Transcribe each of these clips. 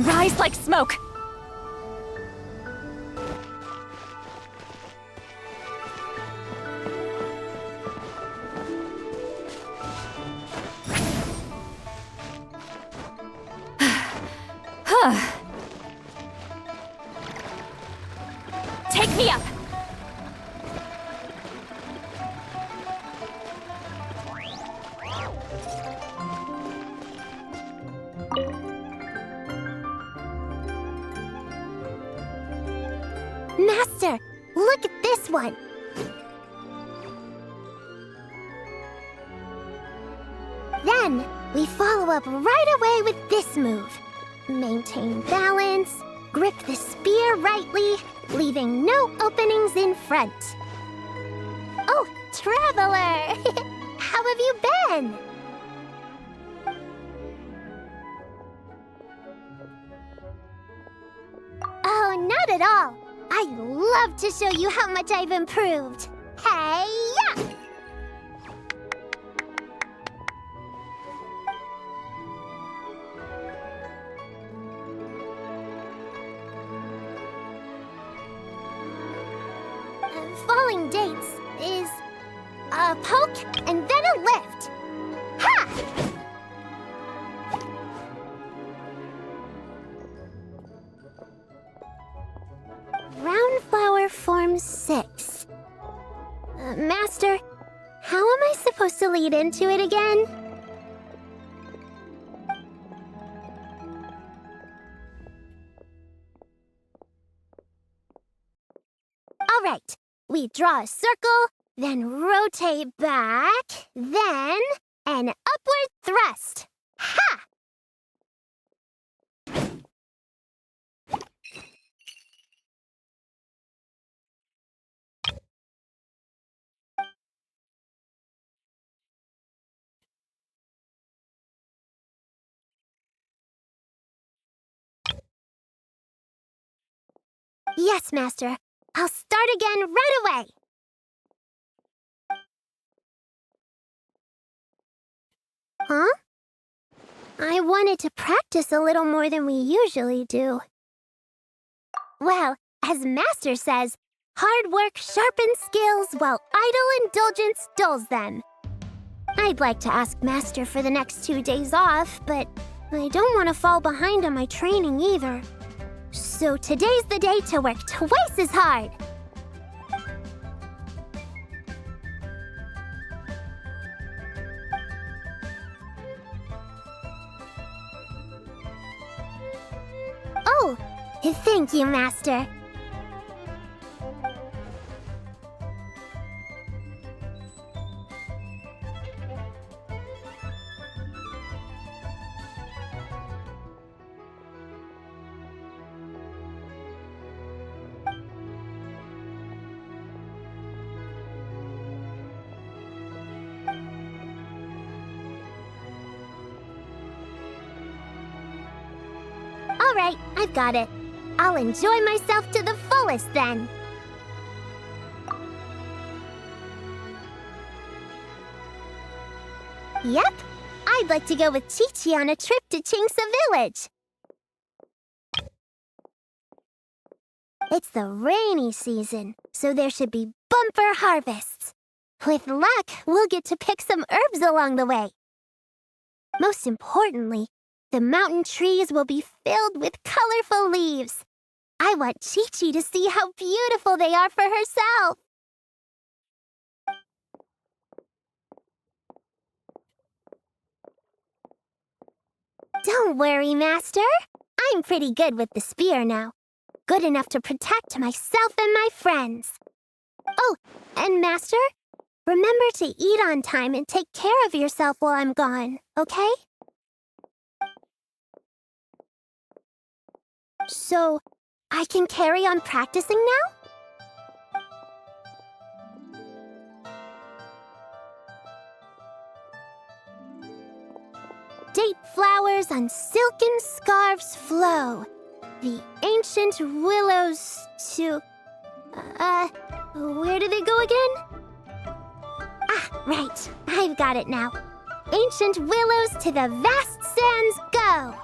Rise like smoke! Take me up! Master, look at this one! Then, we follow up right away with this move. Maintain balance, grip the spear rightly, leaving no openings in front. Oh, Traveler! How have you been? Oh, not at all. I'd love to show you how much I've improved. Hey-ya! Falling dates is a poke and then a lift. Ha! Round flower forms 6. Master, how am I supposed to lead into it again? All right. We draw a circle, then rotate back, then an upward thrust. Ha! Yes, Master. I'll start again right away. Huh? I wanted to practice a little more than we usually do. Well, as Master says, hard work sharpens skills while idle indulgence dulls them. I'd like to ask Master for the next 2 days off, but I don't want to fall behind on my training either. So today's the day to work twice as hard. Oh, thank you, Master. All right, I've got it. I'll enjoy myself to the fullest then. Yep, I'd like to go with Chi-Chi on a trip to Chingsa Village. It's the rainy season, so there should be bumper harvests. With luck, we'll get to pick some herbs along the way. Most importantly, the mountain trees will be filled with colorful leaves. I want Chi-Chi to see how beautiful they are for herself. Don't worry, Master. I'm pretty good with the spear now. Good enough to protect myself and my friends. Oh, and Master, remember to eat on time and take care of yourself while I'm gone, okay? So, I can carry on practicing now? Date flowers on silken scarves flow. The ancient willows to... where do they go again? Ah, right. I've got it now. Ancient willows to the vast sands go.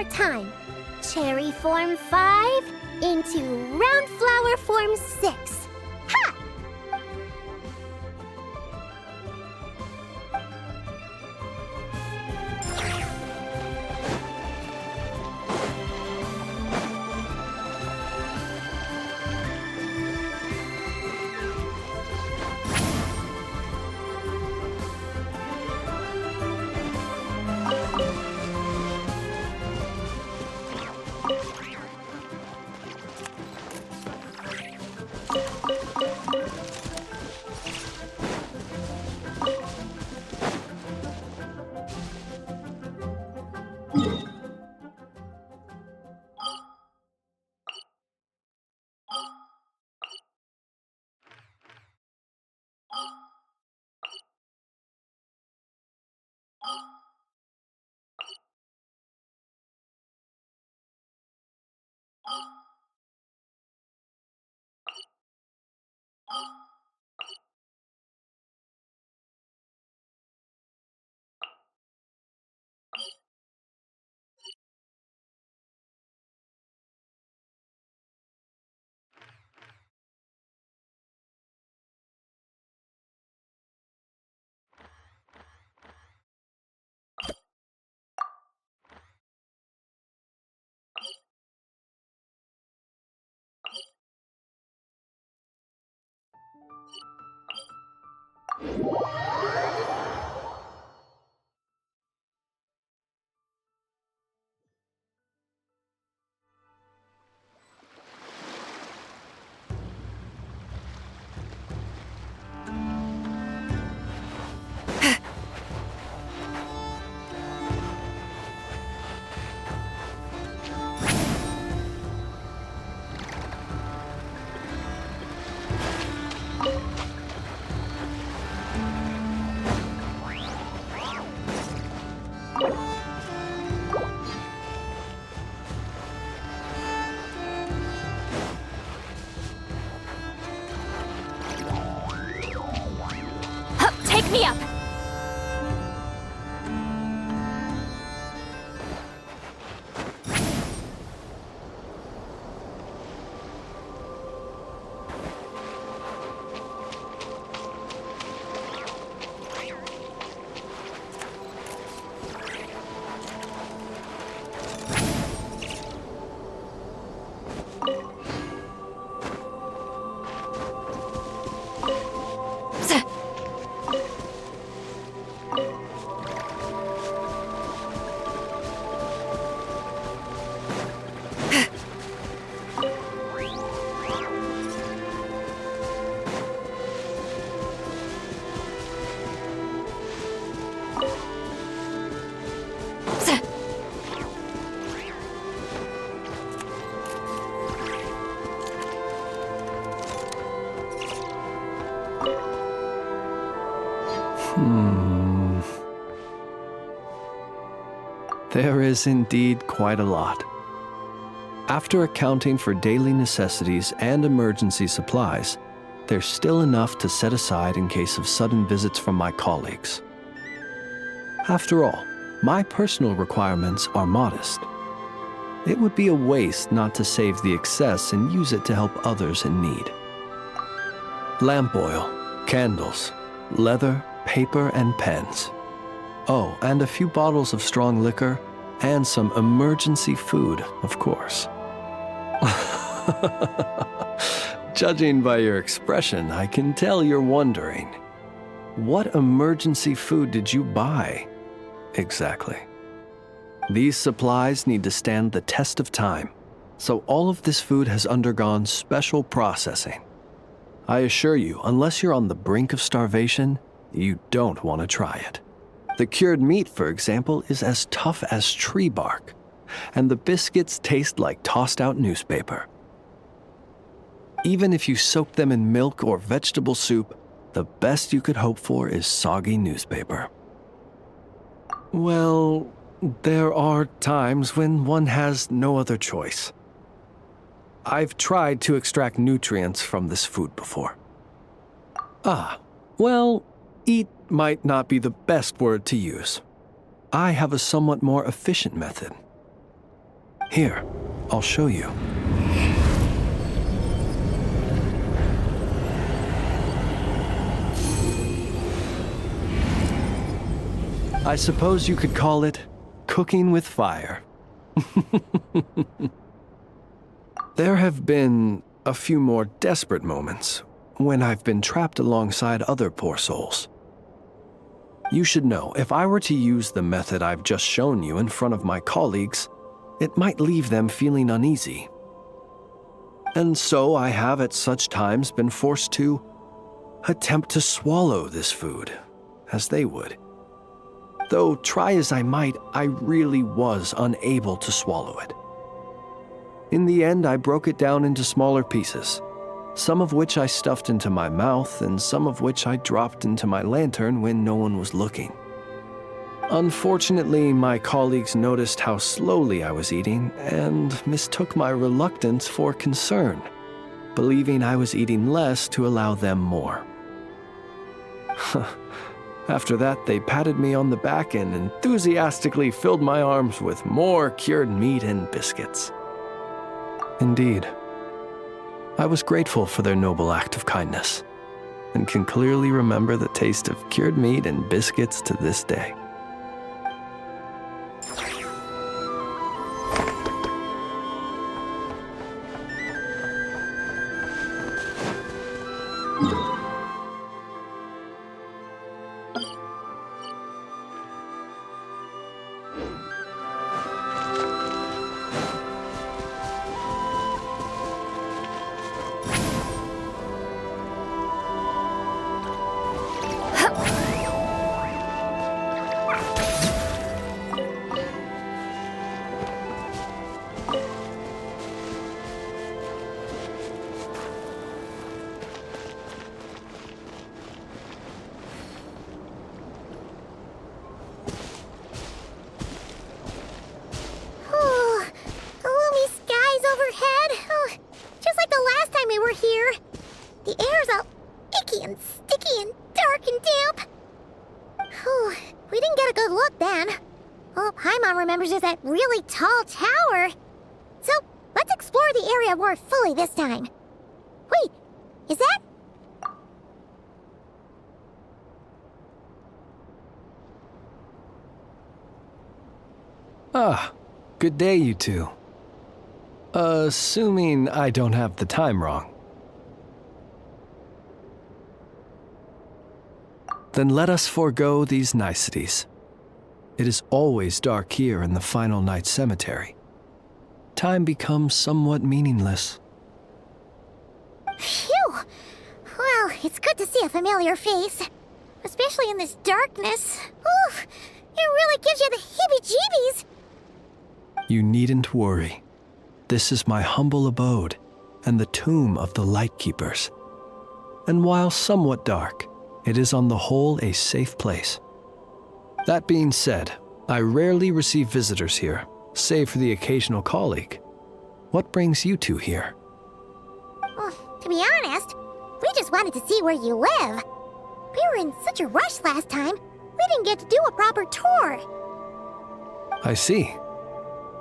more time. Cherry form 5 into round flower form 6. Ha! Take me up! There is indeed quite a lot. After accounting for daily necessities and emergency supplies, there's still enough to set aside in case of sudden visits from my colleagues. After all, my personal requirements are modest. It would be a waste not to save the excess and use it to help others in need. Lamp oil, candles, leather, paper, and pens. Oh, and a few bottles of strong liquor, and some emergency food, of course. Judging by your expression, I can tell you're wondering, what emergency food did you buy? Exactly. These supplies need to stand the test of time, so all of this food has undergone special processing. I assure you, unless you're on the brink of starvation, you don't want to try it. The cured meat, for example, is as tough as tree bark, and the biscuits taste like tossed-out newspaper. Even if you soak them in milk or vegetable soup, the best you could hope for is soggy newspaper. Well, there are times when one has no other choice. I've tried to extract nutrients from this food before. Well, eat might not be the best word to use. I have a somewhat more efficient method. Here, I'll show you. I suppose you could call it cooking with fire. There have been a few more desperate moments when I've been trapped alongside other poor souls. You should know, if I were to use the method I've just shown you in front of my colleagues, it might leave them feeling uneasy. And so I have at such times been forced to attempt to swallow this food, as they would. Though try as I might, I really was unable to swallow it. In the end, I broke it down into smaller pieces, some of which I stuffed into my mouth and some of which I dropped into my lantern when no one was looking. Unfortunately, my colleagues noticed how slowly I was eating and mistook my reluctance for concern, believing I was eating less to allow them more. After that, they patted me on the back and enthusiastically filled my arms with more cured meat and biscuits. Indeed, I was grateful for their noble act of kindness, and can clearly remember the taste of cured meat and biscuits to this day. That really tall tower. So, let's explore the area more fully this time. Wait, is that... Ah, good day, you two. Assuming I don't have the time wrong. Then let us forego these niceties. It is always dark here in the Final Night Cemetery. Time becomes somewhat meaningless. Phew! Well, it's good to see a familiar face. Especially in this darkness. Oof! It really gives you the heebie-jeebies! You needn't worry. This is my humble abode, and the tomb of the Lightkeepers. And while somewhat dark, it is on the whole a safe place. That being said, I rarely receive visitors here, save for the occasional colleague. What brings you two here? Well, to be honest, we just wanted to see where you live. We were in such a rush last time, we didn't get to do a proper tour. I see.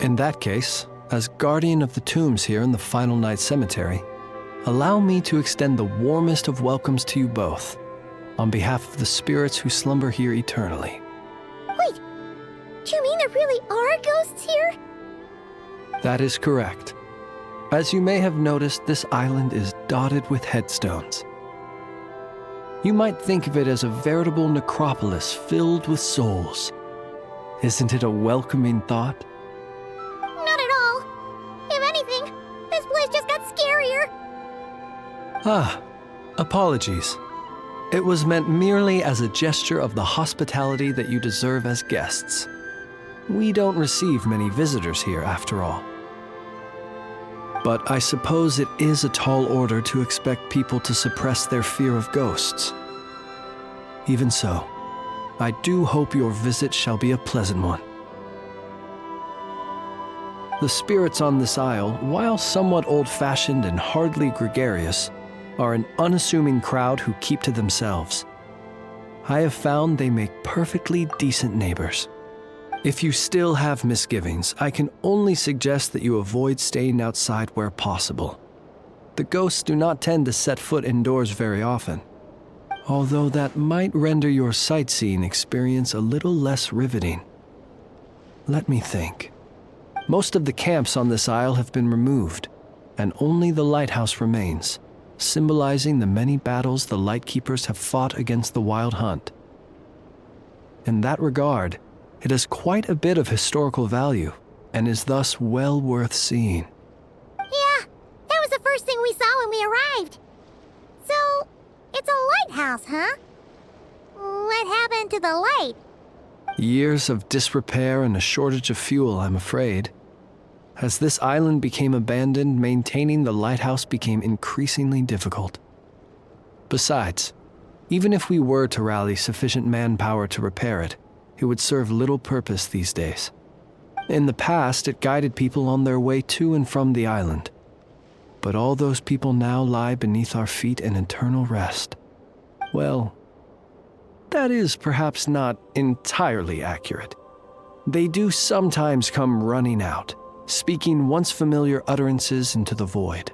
In that case, as guardian of the tombs here in the Final Night Cemetery, allow me to extend the warmest of welcomes to you both, on behalf of the spirits who slumber here eternally. Wait, do you mean there really are ghosts here? That is correct. As you may have noticed, this island is dotted with headstones. You might think of it as a veritable necropolis filled with souls. Isn't it a welcoming thought? Not at all. If anything, this place just got scarier. Ah, apologies. It was meant merely as a gesture of the hospitality that you deserve as guests. We don't receive many visitors here, after all. But I suppose it is a tall order to expect people to suppress their fear of ghosts. Even so, I do hope your visit shall be a pleasant one. The spirits on this isle, while somewhat old-fashioned and hardly gregarious, are an unassuming crowd who keep to themselves. I have found they make perfectly decent neighbors. If you still have misgivings, I can only suggest that you avoid staying outside where possible. The ghosts do not tend to set foot indoors very often, although that might render your sightseeing experience a little less riveting. Let me think. Most of the camps on this isle have been removed, and only the lighthouse remains, symbolizing the many battles the Lightkeepers have fought against the Wild Hunt. In that regard, it has quite a bit of historical value, and is thus well worth seeing. Yeah, that was the first thing we saw when we arrived. So, it's a lighthouse, huh? What happened to the light? Years of disrepair and a shortage of fuel, I'm afraid. As this island became abandoned, maintaining the lighthouse became increasingly difficult. Besides, even if we were to rally sufficient manpower to repair it, it would serve little purpose these days. In the past, it guided people on their way to and from the island. But all those people now lie beneath our feet in eternal rest. Well, that is perhaps not entirely accurate. They do sometimes come running out, speaking once familiar utterances into the void.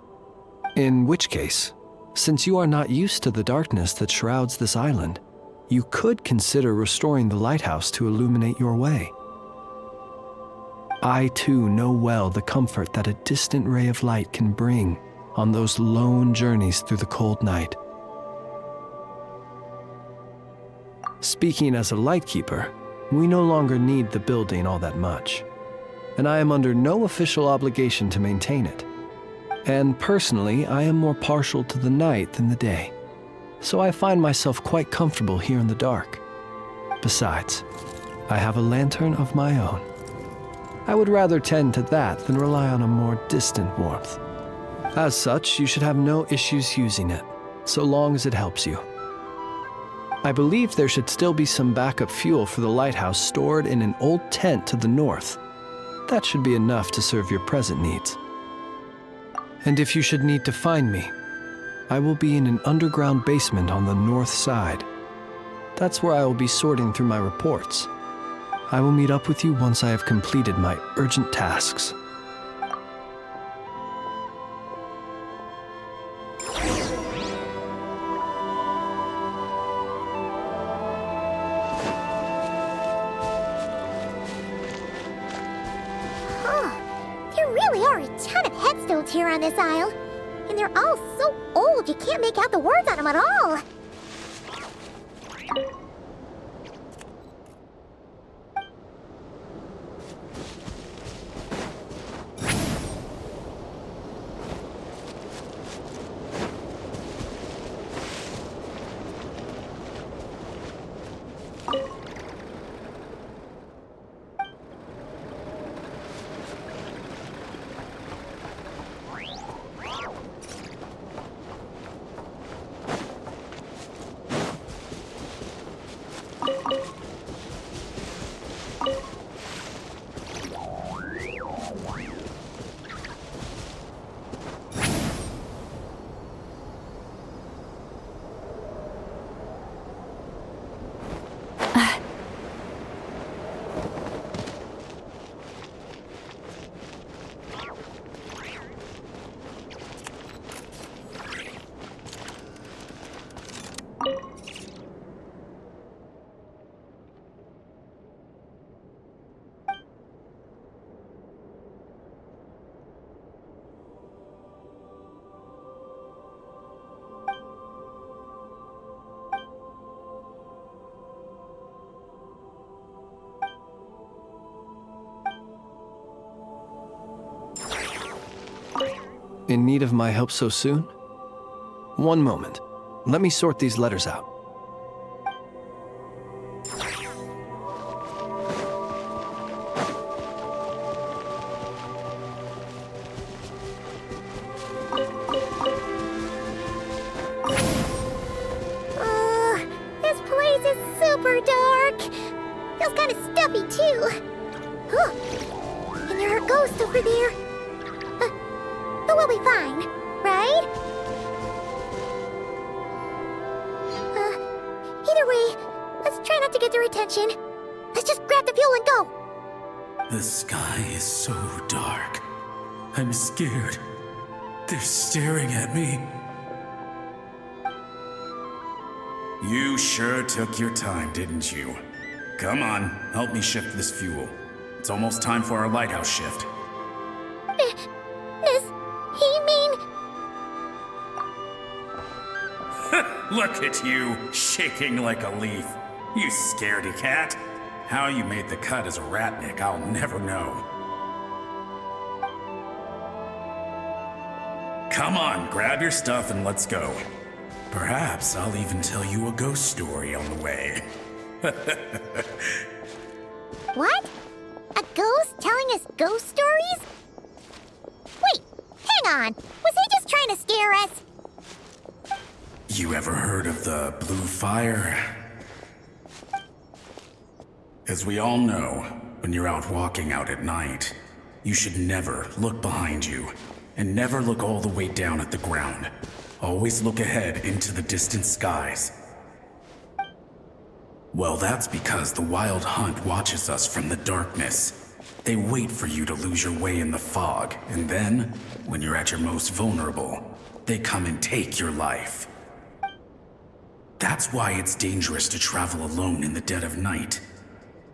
In which case, since you are not used to the darkness that shrouds this island, you could consider restoring the lighthouse to illuminate your way. I too know well the comfort that a distant ray of light can bring on those lone journeys through the cold night. Speaking as a lightkeeper, we no longer need the building all that much, and I am under no official obligation to maintain it. And personally, I am more partial to the night than the day, so I find myself quite comfortable here in the dark. Besides, I have a lantern of my own. I would rather tend to that than rely on a more distant warmth. As such, you should have no issues using it, so long as it helps you. I believe there should still be some backup fuel for the lighthouse stored in an old tent to the north. That should be enough to serve your present needs. And if you should need to find me, I will be in an underground basement on the north side. That's where I will be sorting through my reports. I will meet up with you once I have completed my urgent tasks. There really are a ton of headstones here on this isle. And they're all so old you can't make out the words on them at all. In need of my help so soon? One moment. Let me sort these letters out. This place is super dark. Feels kind of stuffy too. Huh. And there are ghosts over there. But we'll be fine, right? Either way, let's try not to get their attention. Let's just grab the fuel and go. The sky is so dark. I'm scared. They're staring at me. You sure took your time, didn't you? Come on, help me shift this fuel. It's almost time for our lighthouse shift. Does he mean... Look at you, shaking like a leaf. You scaredy cat. How you made the cut as a ratnik, I'll never know. Come on, grab your stuff and let's go. Perhaps I'll even tell you a ghost story on the way. What? A ghost telling us ghost stories? Wait, hang on. Was he just trying to scare us? You ever heard of the blue fire? As we all know, when you're out walking out at night, you should never look behind you, and never look all the way down at the ground. Always look ahead into the distant skies. Well, that's because the Wild Hunt watches us from the darkness. They wait for you to lose your way in the fog, and then, when you're at your most vulnerable, they come and take your life. That's why it's dangerous to travel alone in the dead of night.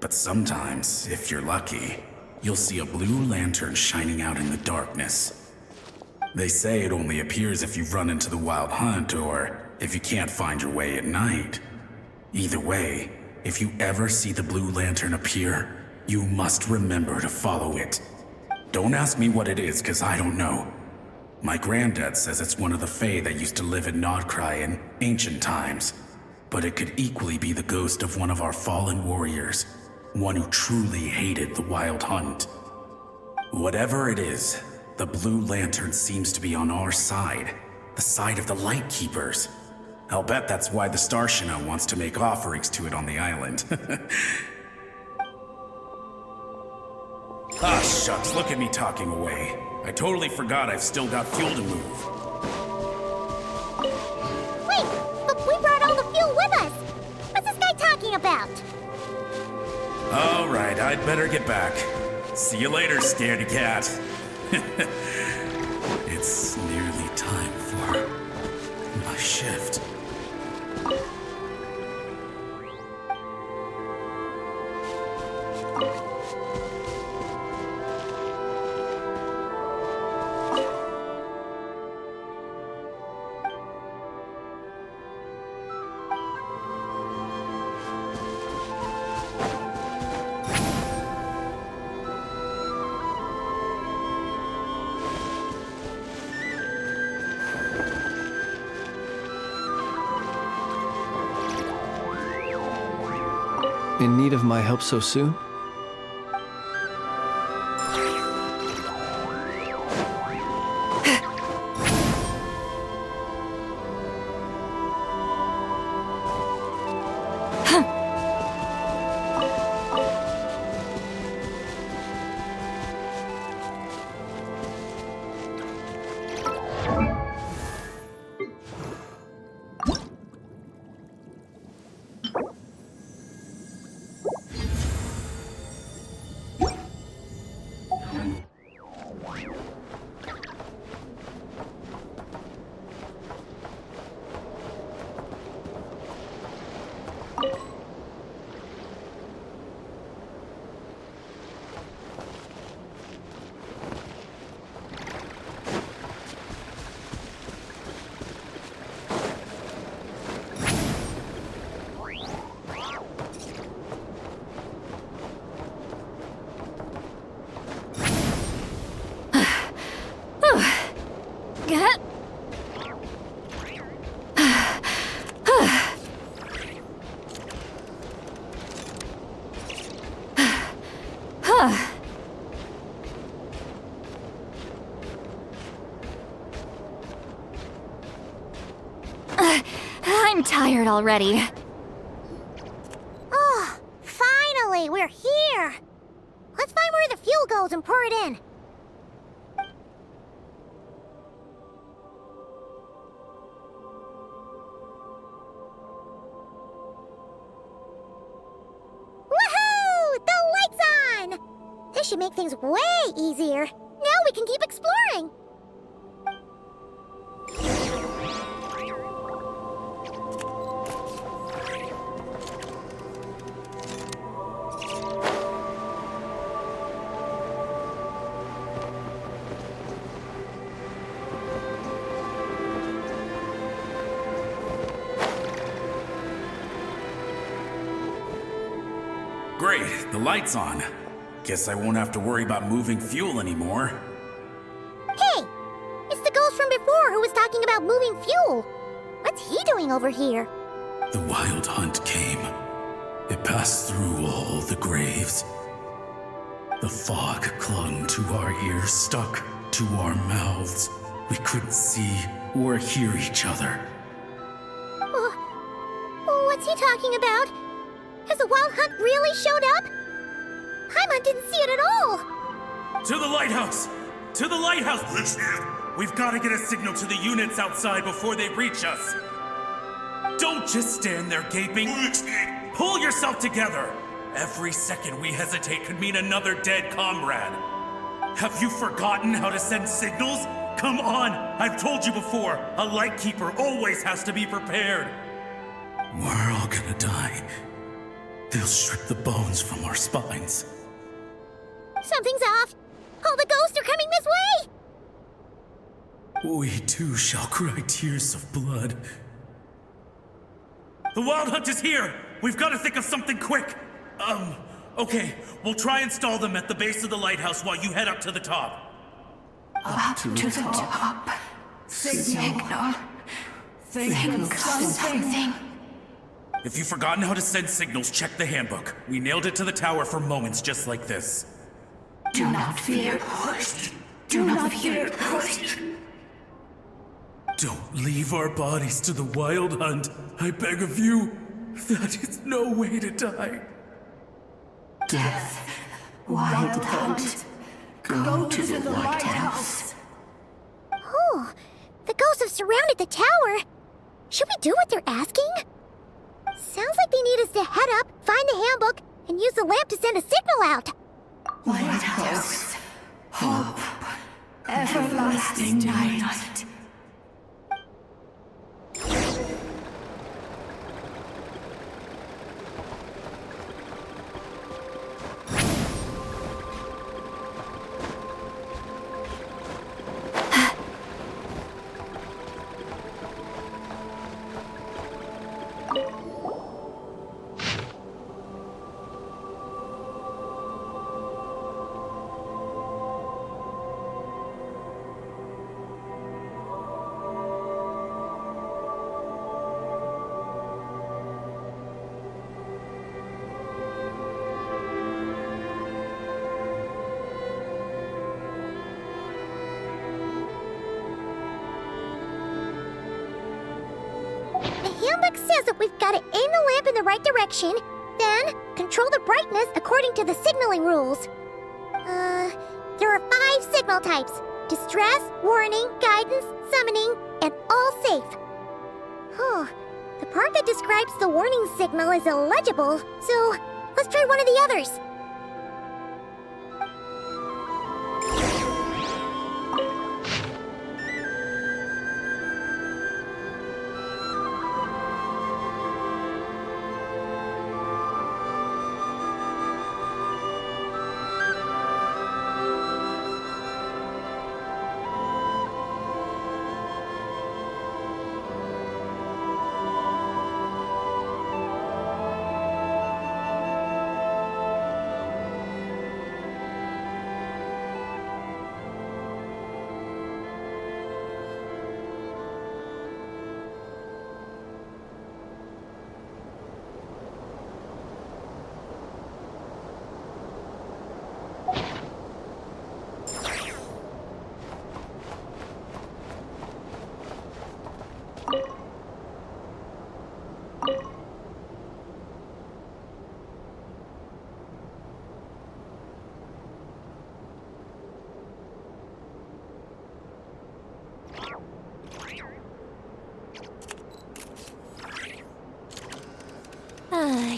But sometimes, if you're lucky, you'll see a blue lantern shining out in the darkness. They say it only appears if you run into the Wild Hunt or if you can't find your way at night. Either way, if you ever see the blue lantern appear, you must remember to follow it. Don't ask me what it is, 'cause I don't know. My granddad says it's one of the Fae that used to live in Krai in ancient times. But it could equally be the ghost of one of our fallen warriors. One who truly hated the Wild Hunt. Whatever it is, the blue lantern seems to be on our side. The side of the Light Keepers. I'll bet that's why the Starshina wants to make offerings to it on the island. Ah, shucks, look at me talking away. I totally forgot I've still got fuel to move. Wait, but we brought all the fuel with us. What's this guy talking about? All right, I'd better get back. See you later, scaredy cat. It's nearly time for my shift. In need of my help so soon? I'm tired already. Oh, finally, we're here. Let's find where the fuel goes and pour it in. Woohoo! The light's on! This should make things way easier. Now we can keep exploring. Great, the light's on. Guess I won't have to worry about moving fuel anymore. Hey! It's the ghost from before who was talking about moving fuel. What's he doing over here? The wild hunt came. It passed through all the graves. The fog clung to our ears, stuck to our mouths. We couldn't see or hear each other. What's he talking about? Has the wild hunt really showed up? Paimon didn't see it at all. To the lighthouse! To the lighthouse! We've got to get a signal to the units outside before they reach us. Don't just stand there gaping. Pull yourself together. Every second we hesitate could mean another dead comrade. Have you forgotten how to send signals? Come on! I've told you before, a lightkeeper always has to be prepared. We're all gonna die. They'll strip the bones from our spines. Something's off. All the ghosts are coming this way. We too shall cry tears of blood. The wild hunt is here! We've got to think of something quick! Okay, we'll try and stall them at the base of the lighthouse while you head up to the top. Up to the top. Signal. Think of something. If you've forgotten how to send signals, check the handbook. We nailed it to the tower for moments just like this. Do not fear. Do not fear. Don't leave our bodies to the wild hunt. I beg of you. That is no way to die. Death. Wild hunt. Go to the lighthouse. Oh, the ghosts have surrounded the tower. Should we do what they're asking? Sounds like they need us to head up, find the handbook, and use the lamp to send a signal out. Lighthouse. Hope. Everlasting night. The handbook says that we've got to aim the lamp in the right direction, then control the brightness according to the signaling rules. There are 5 signal types: distress, warning, guidance, summoning, and all safe. The part that describes the warning signal is illegible, so let's try one of the others.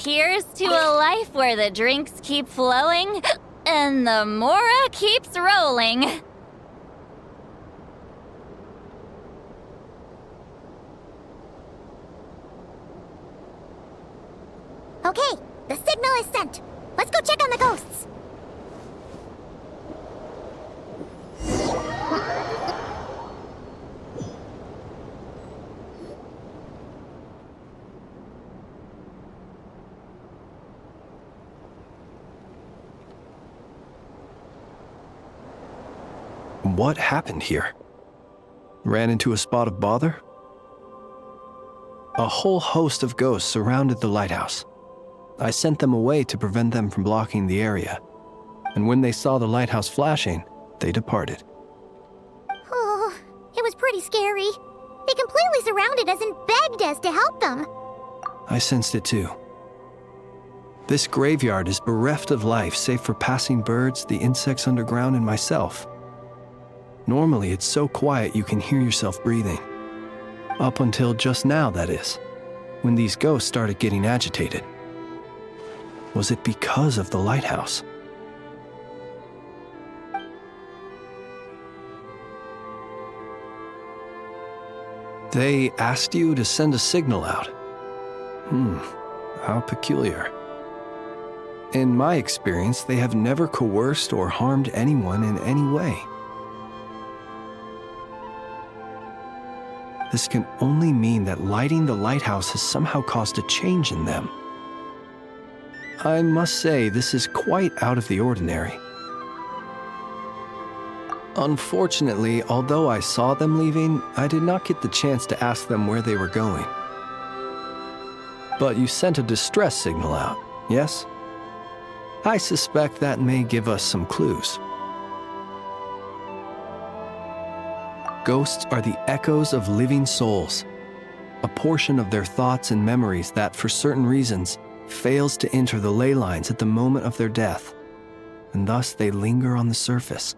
Here's to a life where the drinks keep flowing. And the Mora keeps rolling. Okay, the signal is sent. Let's go check on the ghosts. What happened here? Ran into a spot of bother? A whole host of ghosts surrounded the lighthouse. I sent them away to prevent them from blocking the area. And when they saw the lighthouse flashing, they departed. Oh, it was pretty scary. They completely surrounded us and begged us to help them. I sensed it too. This graveyard is bereft of life save for passing birds, the insects underground, and myself. Normally, it's so quiet you can hear yourself breathing. Up until just now, that is, when these ghosts started getting agitated. Was it because of the lighthouse? They asked you to send a signal out. How peculiar. In my experience, they have never coerced or harmed anyone in any way. This can only mean that lighting the lighthouse has somehow caused a change in them. I must say, this is quite out of the ordinary. Unfortunately, although I saw them leaving, I did not get the chance to ask them where they were going. But you sent a distress signal out, yes? I suspect that may give us some clues. Ghosts are the echoes of living souls, a portion of their thoughts and memories that, for certain reasons, fails to enter the ley lines at the moment of their death, and thus they linger on the surface.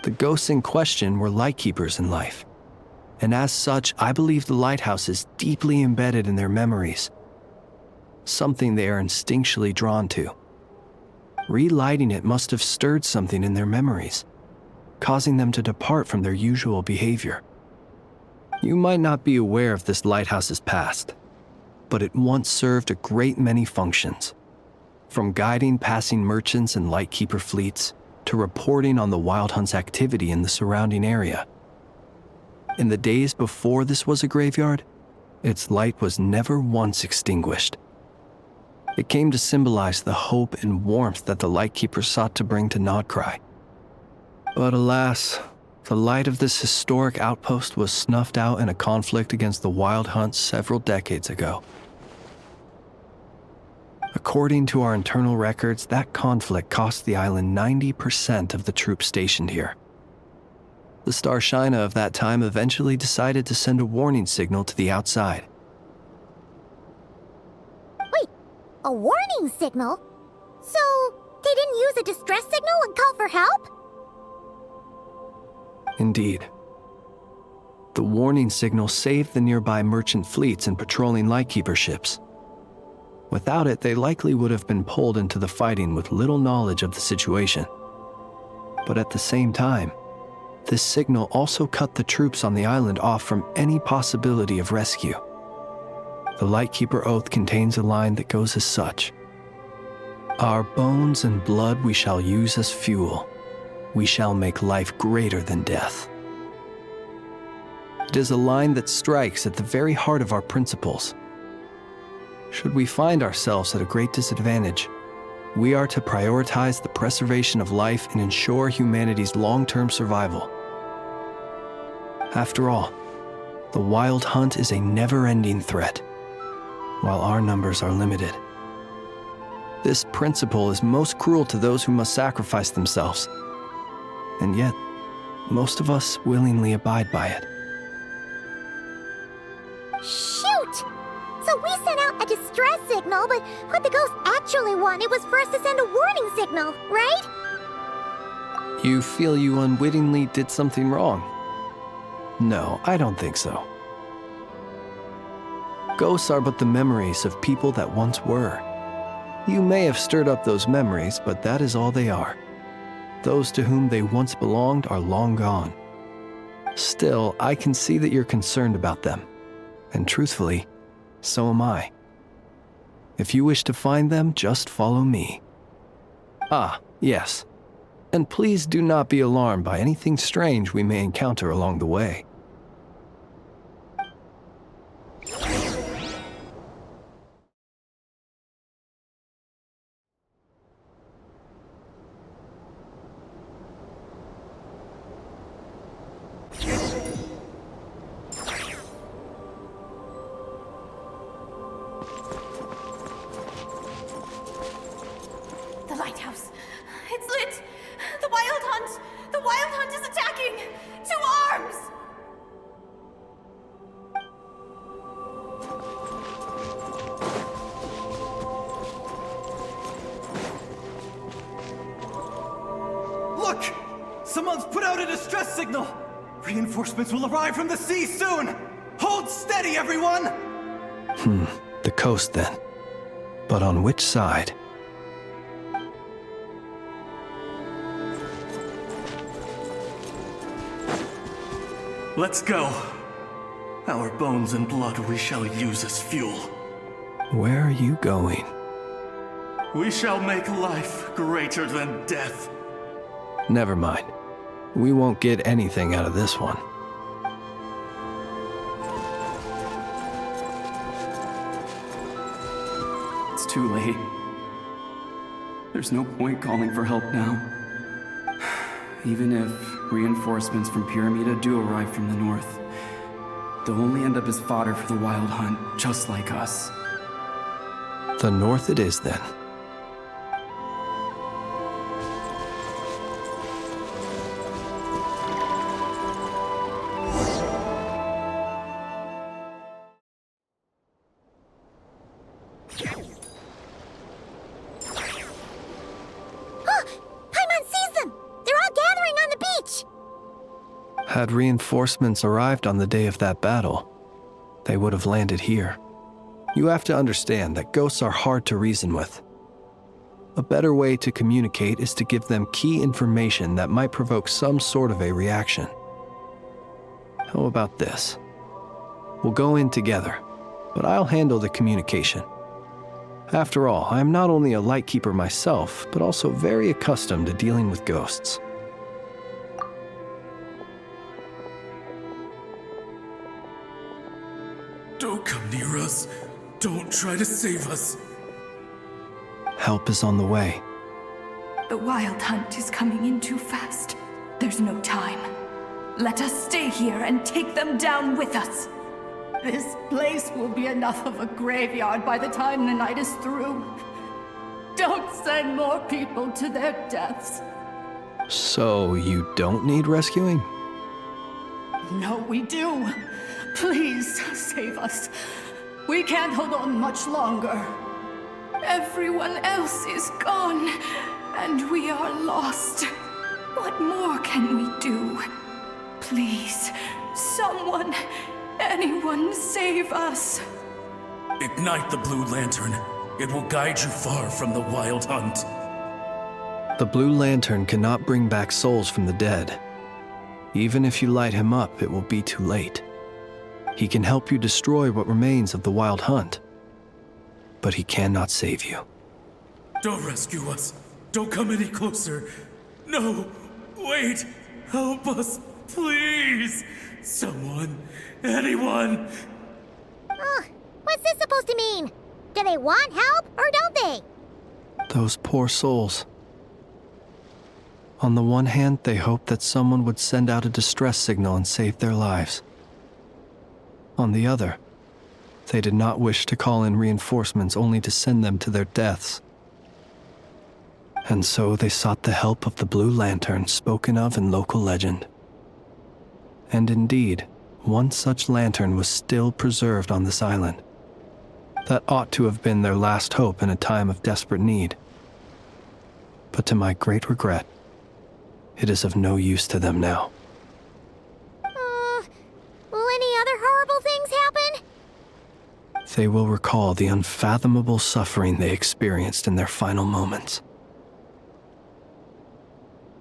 The ghosts in question were lightkeepers in life, and as such, I believe the lighthouse is deeply embedded in their memories, something they are instinctually drawn to. Relighting it must have stirred something in their memories, causing them to depart from their usual behavior. You might not be aware of this lighthouse's past, but it once served a great many functions, from guiding passing merchants and lightkeeper fleets to reporting on the Wild Hunt's activity in the surrounding area. In the days before this was a graveyard, its light was never once extinguished. It came to symbolize the hope and warmth that the lightkeeper sought to bring to Krai. But alas, the light of this historic outpost was snuffed out in a conflict against the Wild Hunt several decades ago. According to our internal records, that conflict cost the island 90% of the troops stationed here. The Starshina of that time eventually decided to send a warning signal to the outside. Wait, a warning signal? So, they didn't use a distress signal and call for help? Indeed. The warning signal saved the nearby merchant fleets and patrolling lightkeeper ships. Without it, they likely would have been pulled into the fighting with little knowledge of the situation. But at the same time, this signal also cut the troops on the island off from any possibility of rescue. The Lightkeeper Oath contains a line that goes as such: "Our bones and blood we shall use as fuel. We shall make life greater than death." It is a line that strikes at the very heart of our principles. Should we find ourselves at a great disadvantage, we are to prioritize the preservation of life and ensure humanity's long-term survival. After all, the Wild Hunt is a never-ending threat, while our numbers are limited. This principle is most cruel to those who must sacrifice themselves, and yet, most of us willingly abide by it. Shoot! So we sent out a distress signal, but what the ghost actually wanted was for us to send a warning signal, right? You feel you unwittingly did something wrong? No, I don't think so. Ghosts are but the memories of people that once were. You may have stirred up those memories, but that is all they are. those to whom they once belonged are long gone. Still, I can see that you're concerned about them. And truthfully, so am I. If you wish to find them, just follow me. Ah, yes. And please do not be alarmed by anything strange we may encounter along the way. The lighthouse. It's lit. The wild hunt. The wild hunt is attacking. To arms! Look! Someone's put out a distress signal! Reinforcements will arrive from the sea soon! Hold steady, everyone! The coast then. But on which side? Let's go. Our bones and blood we shall use as fuel. Where are you going? We shall make life greater than death. Never mind. We won't get anything out of this one. It's too late. There's no point calling for help now. Even if reinforcements from Pyramida do arrive from the north, they'll only end up as fodder for the wild hunt, just like us. The north it is then. Had reinforcements arrived on the day of that battle, they would have landed here. You have to understand that ghosts are hard to reason with. A better way to communicate is to give them key information that might provoke some sort of a reaction. How about this? We'll go in together, but I'll handle the communication. After all, I am not only a lightkeeper myself, but also very accustomed to dealing with ghosts. Don't come near us. Don't try to save us. Help is on the way. The wild hunt is coming in too fast. There's no time. Let us stay here and take them down with us. This place will be enough of a graveyard by the time the night is through. Don't send more people to their deaths. So you don't need rescuing? No, we do. Please, save us. We can't hold on much longer. Everyone else is gone, and we are lost. What more can we do? Please, someone, anyone save us. Ignite the blue lantern. It will guide you far from the wild hunt. The blue lantern cannot bring back souls from the dead. Even if you light him up, it will be too late. He can help you destroy what remains of the wild hunt, but he cannot save you. Don't rescue us. Don't come any closer. No, wait. Help us, please. Someone, anyone. What's this supposed to mean? Do they want help or don't they? Those poor souls. On the one hand, they hoped that someone would send out a distress signal and save their lives. On the other, they did not wish to call in reinforcements only to send them to their deaths. And so they sought the help of the Blue Lantern spoken of in local legend. And indeed, one such lantern was still preserved on this island. That ought to have been their last hope in a time of desperate need. But to my great regret, it is of no use to them now. Will any other horrible things happen? They will recall the unfathomable suffering they experienced in their final moments.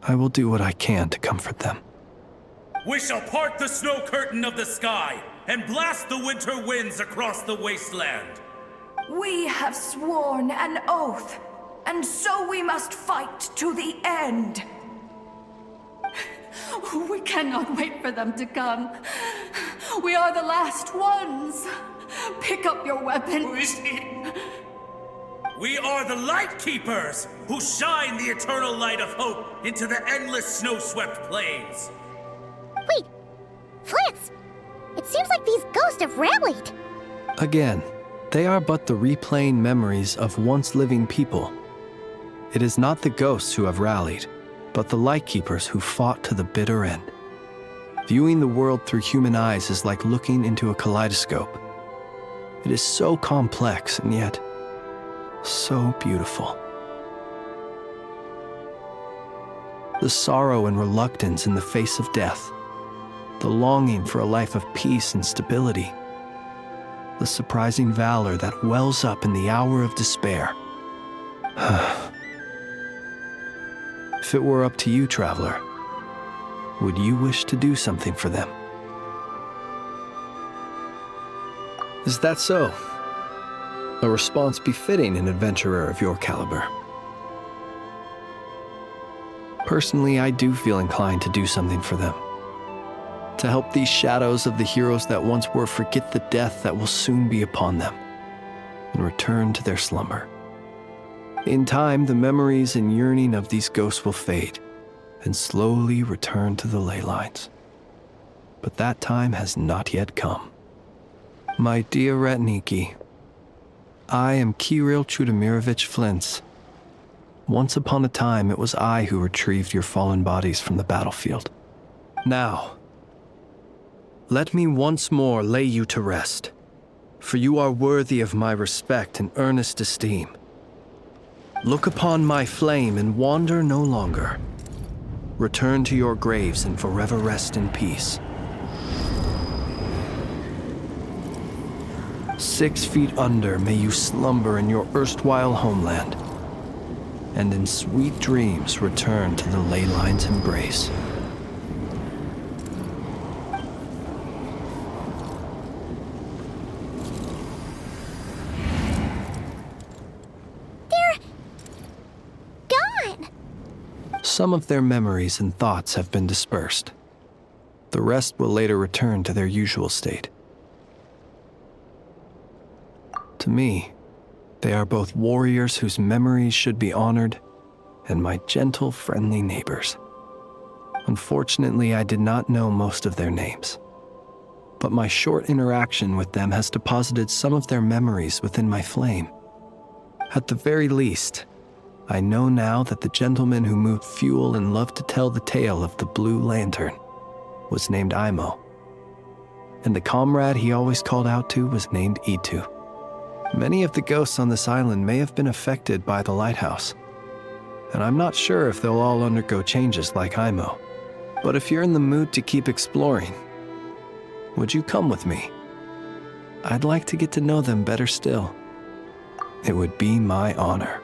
I will do what I can to comfort them. We shall part the snow curtain of the sky and blast the winter winds across the wasteland. We have sworn an oath, and so we must fight to the end. We cannot wait for them to come. We are the last ones. Pick up your weapon. We are the Light Keepers, who shine the eternal light of hope into the endless snow-swept plains. Wait! Flance! It seems like these ghosts have rallied. Again, they are but the replaying memories of once living people. It is not the ghosts who have rallied, but the Lightkeepers who fought to the bitter end. Viewing the world through human eyes is like looking into a kaleidoscope. It is so complex and yet so beautiful. The sorrow and reluctance in the face of death, the longing for a life of peace and stability, the surprising valor that wells up in the hour of despair. If it were up to you, traveler, would you wish to do something for them? Is that so? A response befitting an adventurer of your caliber. Personally, I do feel inclined to do something for them. To help these shadows of the heroes that once were forget the death that will soon be upon them and return to their slumber. In time, the memories and yearning of these ghosts will fade and slowly return to the ley lines. But that time has not yet come. My dear Retniki, I am Kirill Chudamirovich Flintz. Once upon a time, it was I who retrieved your fallen bodies from the battlefield. Now, let me once more lay you to rest, for you are worthy of my respect and earnest esteem. Look upon my flame and wander no longer. Return to your graves and forever rest in peace. 6 feet under may you slumber in your erstwhile homeland, and in sweet dreams return to the ley line's embrace. Some of their memories and thoughts have been dispersed. The rest will later return to their usual state. To me, they are both warriors whose memories should be honored and my gentle, friendly neighbors. Unfortunately, I did not know most of their names, but my short interaction with them has deposited some of their memories within my flame. At the very least, I know now that the gentleman who moved fuel and loved to tell the tale of the Blue Lantern was named Imo, and the comrade he always called out to was named Itu. Many of the ghosts on this island may have been affected by the lighthouse, and I'm not sure if they'll all undergo changes like Imo. But if you're in the mood to keep exploring, would you come with me? I'd like to get to know them better still. It would be my honor.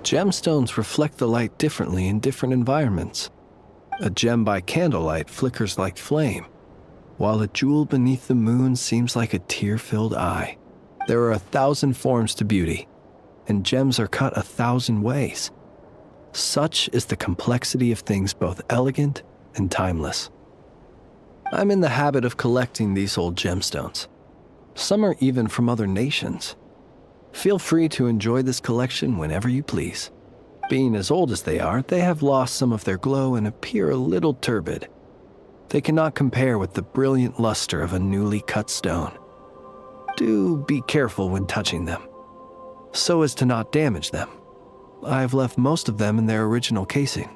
Gemstones reflect the light differently in different environments. A gem by candlelight flickers like flame, while a jewel beneath the moon seems like a tear-filled eye. There are 1,000 forms to beauty, and gems are cut 1,000 ways. Such is the complexity of things both elegant and timeless. I'm in the habit of collecting these old gemstones. Some are even from other nations. Feel free to enjoy this collection whenever you please. Being as old as they are, they have lost some of their glow and appear a little turbid. They cannot compare with the brilliant luster of a newly cut stone. Do be careful when touching them, so as to not damage them. I've left most of them in their original casing.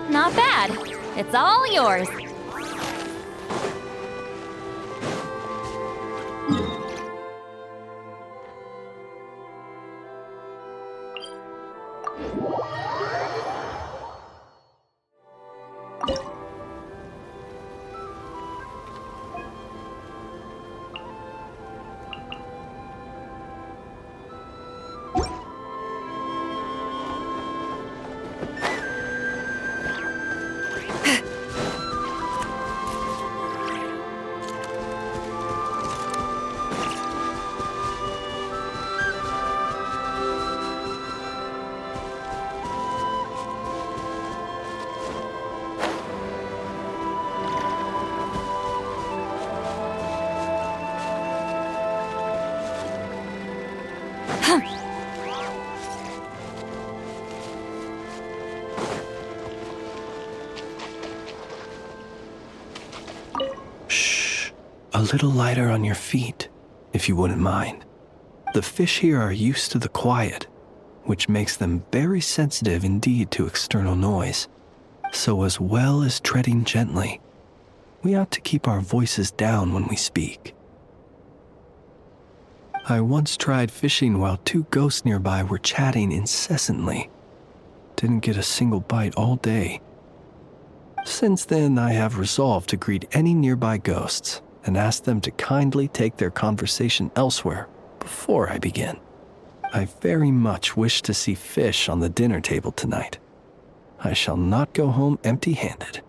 Not bad. It's all yours. Shh. A little lighter on your feet, if you wouldn't mind. The fish here are used to the quiet, which makes them very sensitive indeed to external noise. So as well as treading gently, we ought to keep our voices down when we speak. I once tried fishing while two ghosts nearby were chatting incessantly. Didn't get a single bite all day. Since then, I have resolved to greet any nearby ghosts and ask them to kindly take their conversation elsewhere before I begin. I very much wish to see fish on the dinner table tonight. I shall not go home empty-handed.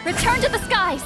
Return to the skies!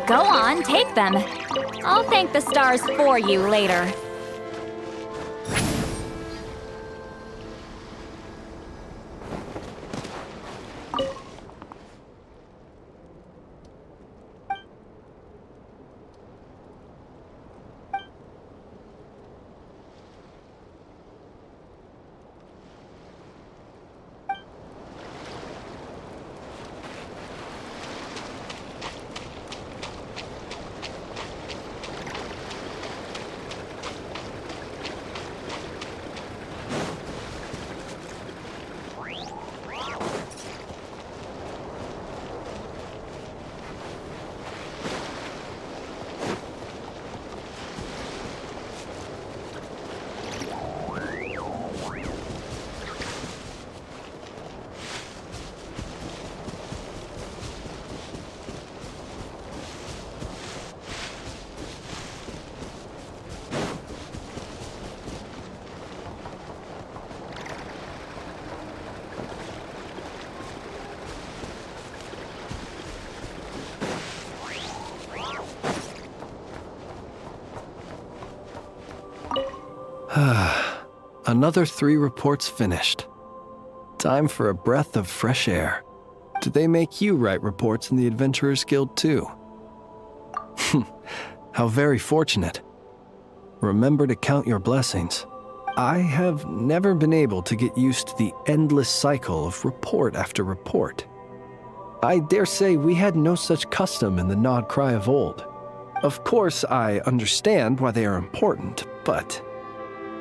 Go on, take them. I'll thank the stars for you later. Another 3 reports finished. Time for a breath of fresh air. Do they make you write reports in the Adventurers Guild too? How very fortunate. Remember to count your blessings. I have never been able to get used to the endless cycle of report after report. I dare say we had no such custom in the Nod Krai of old. Of course, I understand why they are important, but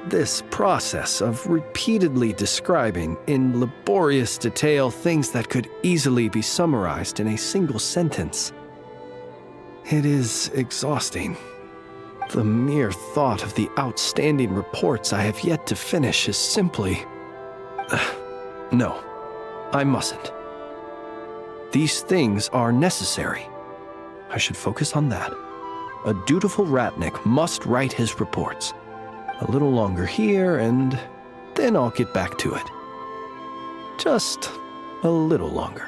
this process of repeatedly describing in laborious detail things that could easily be summarized in a single sentence, it is exhausting. The mere thought of the outstanding reports I have yet to finish is simply... No, I mustn't. These things are necessary. I should focus on that. A dutiful ratnik must write his reports. A little longer here, and then I'll get back to it. Just a little longer.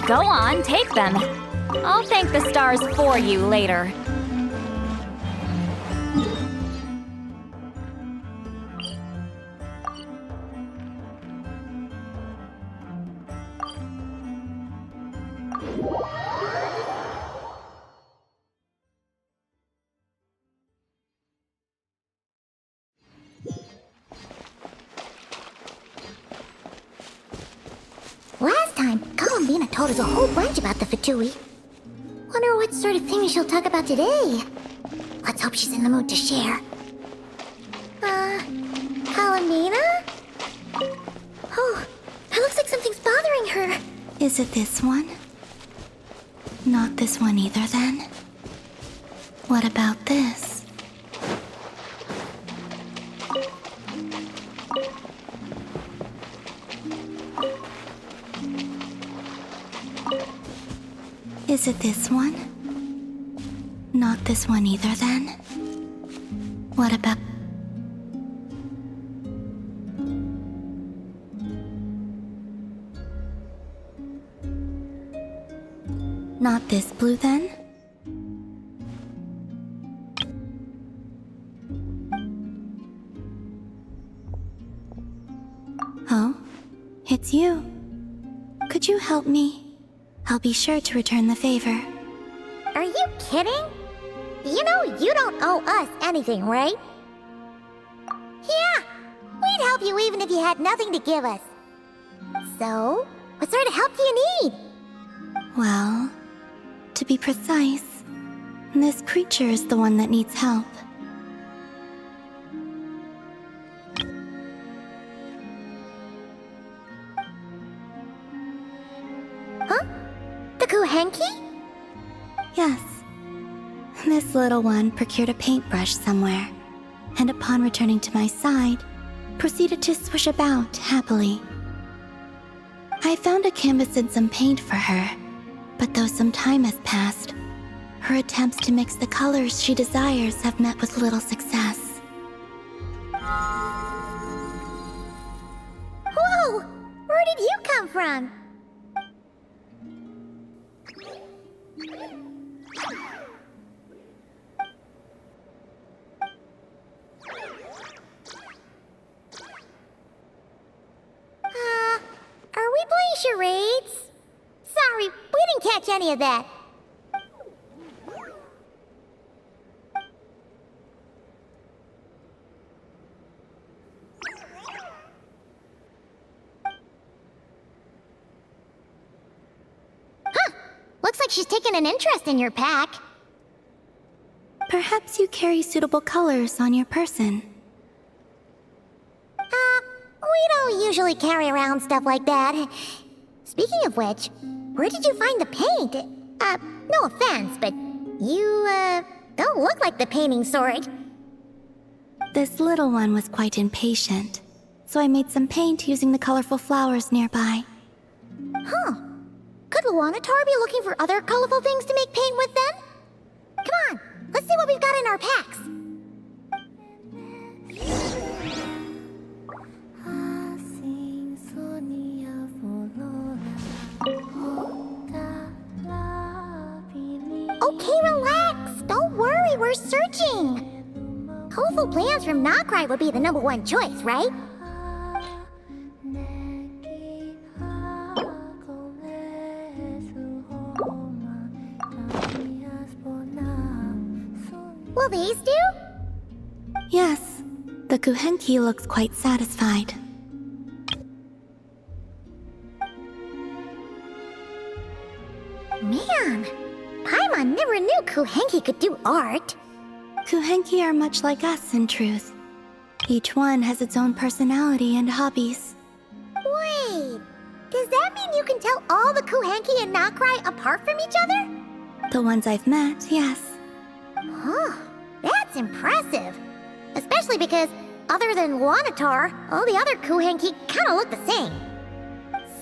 Go on, take them. I'll thank the stars for you later. told us a whole bunch about the Fatui. Wonder what sort of thing she'll talk about today. Let's hope she's in the mood to share. Kalamina? Oh, it looks like something's bothering her. Is it this one? Not this one either, then? What about this? Is it this one? Not this one either, then? What about... Not this blue, then? Oh, it's you. Could you help me? I'll be sure to return the favor. Are you kidding? You know you don't owe us anything, right? Yeah, we'd help you even if you had nothing to give us. So, what sort of help do you need? Well, to be precise, this creature is the one that needs help. Huh? The Kuhenki? Yes. This little one procured a paintbrush somewhere, and upon returning to my side, proceeded to swish about happily. I found a canvas and some paint for her, but though some time has passed, her attempts to mix the colors she desires have met with little success. Whoa! Where did you come from? Are we playing charades? Sorry, we didn't catch any of that. Huh! Looks like she's taken an interest in your pack. Perhaps you carry suitable colors on your person. We don't usually carry around stuff like that. Speaking of which, where did you find the paint? No offense, but you, don't look like the painting sort. This little one was quite impatient, so I made some paint using the colorful flowers nearby. Huh. Could Luanatar be looking for other colorful things to make paint with then? Come on, let's see what we've got in our packs. Okay, relax. Don't worry, we're searching. Colorful plants from Krai would be the #1 choice, right? Will these do? Yes, the Kuhenki looks quite satisfied. Man, Paimon never knew Kuhenki could do art. Kuhenki are much like us, in truth. Each one has its own personality and hobbies. Wait, does that mean you can tell all the Kuhenki and Krai apart from each other? The ones I've met, yes. Huh, that's impressive. Especially because, other than Luanatar, all the other Kuhenki kinda look the same.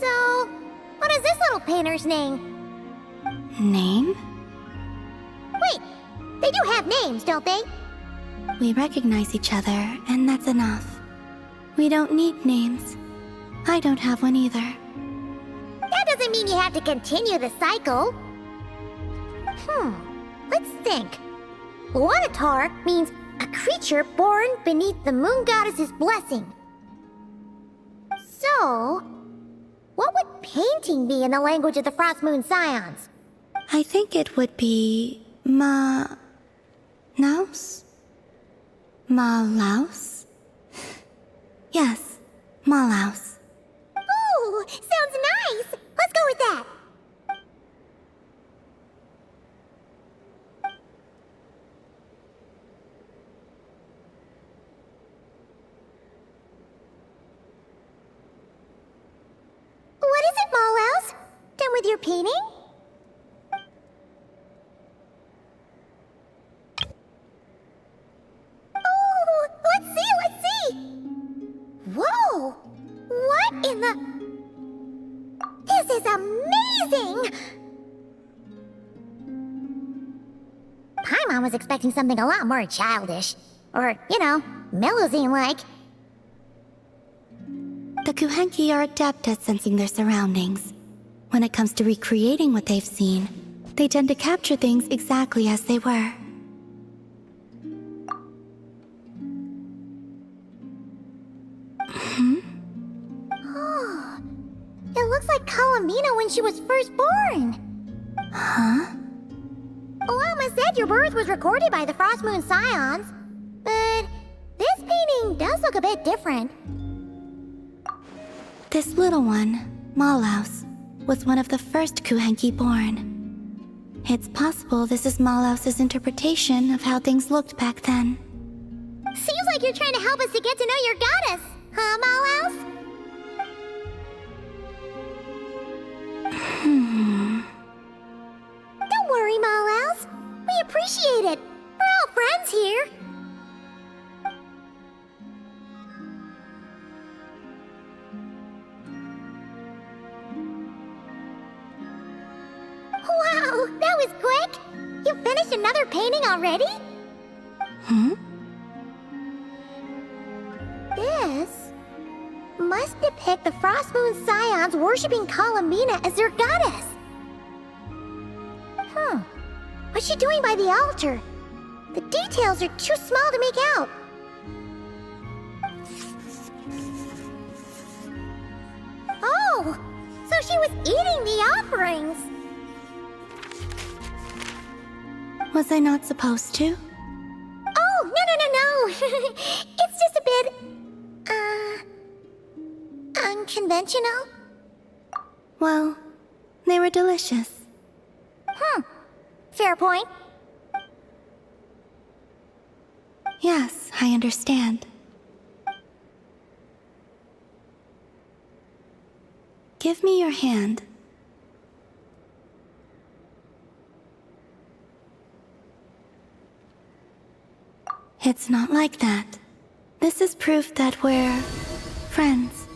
So, what is this little painter's name? Name? Wait, they do have names, don't they? We recognize each other, and that's enough. We don't need names. I don't have one either. That doesn't mean you have to continue the cycle. Let's think. Luanatar means a creature born beneath the moon goddess's blessing. So, what would painting be in the language of the Frost Moon Scions? I think it would be... Naus? Malaus? Yes, Malaus. Ooh, sounds nice. Let's go with that. is it, Mallows? Done with your painting? Oh, let's see! Whoa! What in the... This is amazing! Paimon was expecting something a lot more childish. Or, you know, Melusine-like. The Kuhenki are adept at sensing their surroundings. When it comes to recreating what they've seen, they tend to capture things exactly as they were. Oh, it looks like Kalamina when she was first born. Huh? Olama said your birth was recorded by the Frost Moon Scions, but this painting does look a bit different. This little one, Malaus, was one of the first Kuhenki born. It's possible this is Malaus's interpretation of how things looked back then. Seems like you're trying to help us to get to know your goddess, huh, Malaus? Don't worry, Malaus. We appreciate it. We're all friends here. Wow, that was quick! You finished another painting already? This must depict the Frost Moon Scions worshipping Kalamina as their goddess. What's she doing by the altar? The details are too small to make out. Oh, so she was eating the offerings. Was I not supposed to? Oh, no. It's just a bit, unconventional. Well, they were delicious. Fair point. Yes, I understand. Give me your hand. It's not like that. This is proof that we're friends.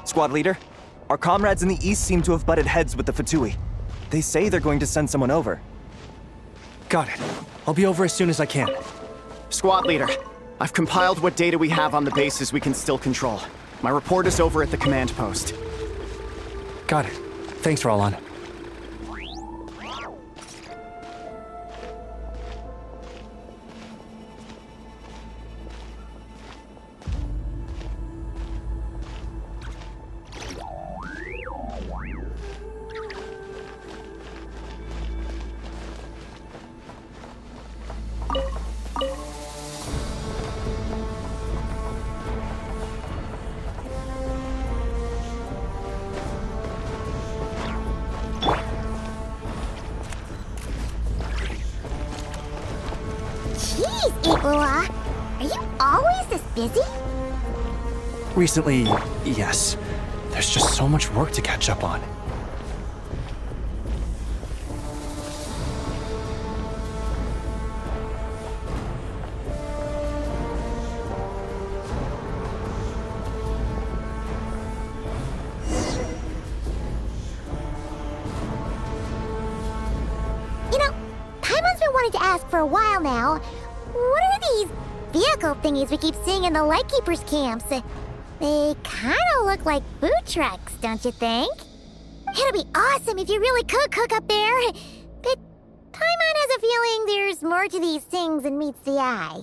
Squad leader, our comrades in the east seem to have butted heads with the Fatui. They say they're going to send someone over. Got it. I'll be over as soon as I can. Squad leader, I've compiled what data we have on the bases we can still control. My report is over at the command post. Got it. Thanks, Roland. Are you always this busy? Recently, yes. There's just so much work to catch up on. You know, Paimon's been wanting to ask for a while now. What are these vehicle thingies we keep seeing in the Lightkeepers camps? They kind of look like food trucks, don't you think? It'd be awesome if you really could cook up there. But Paimon has a feeling there's more to these things than meets the eye.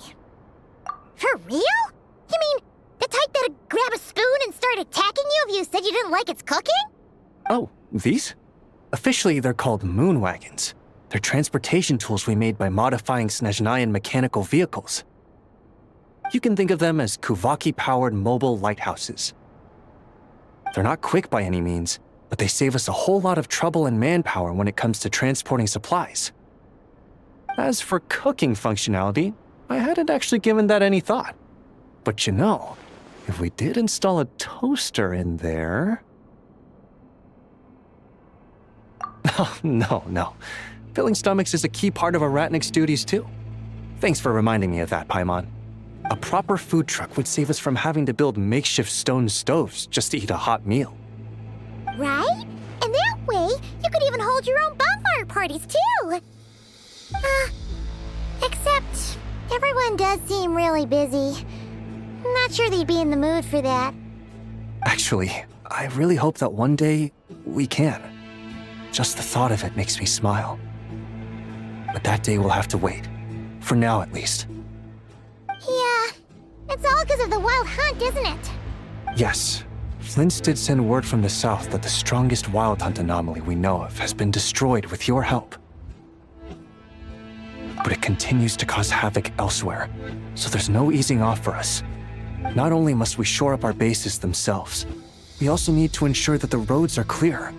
For real? You mean the type that'd grab a spoon and start attacking you if you said you didn't like its cooking? Oh, these? Officially, they're called moon wagons. They're transportation tools we made by modifying Snezhnayan mechanical vehicles. You can think of them as Kuvaki-powered mobile lighthouses. They're not quick by any means, but they save us a whole lot of trouble and manpower when it comes to transporting supplies. As for cooking functionality, I hadn't actually given that any thought. But you know, if we did install a toaster in there... Oh, no. Filling stomachs is a key part of a Ratnik's duties too. Thanks for reminding me of that, Paimon. A proper food truck would save us from having to build makeshift stone stoves just to eat a hot meal. Right? And that way, you could even hold your own bonfire parties too! Except, everyone does seem really busy. I'm not sure they'd be in the mood for that. Actually, I really hope that one day, we can. Just the thought of it makes me smile. But that day will have to wait. For now, at least. Yeah, it's all because of the wild hunt, isn't it? Yes. Flint's did send word from the south that the strongest wild hunt anomaly we know of has been destroyed with your help. But it continues to cause havoc elsewhere, so there's no easing off for us. Not only must we shore up our bases themselves, we also need to ensure that the roads are clear,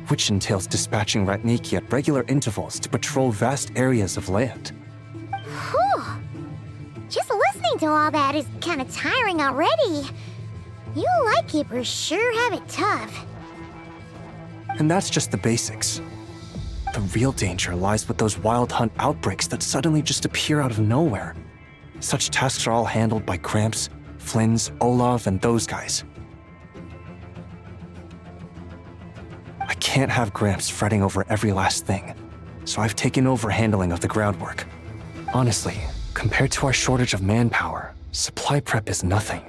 which entails dispatching Ratniki at regular intervals to patrol vast areas of land. Whew. Just listening to all that is kind of tiring already. You Lightkeepers sure have it tough. And that's just the basics. The real danger lies with those wild hunt outbreaks that suddenly just appear out of nowhere. Such tasks are all handled by Gramps, Flynn's, Olav, and those guys. I can't have Gramps fretting over every last thing, so I've taken over handling of the groundwork. Honestly, compared to our shortage of manpower, supply prep is nothing.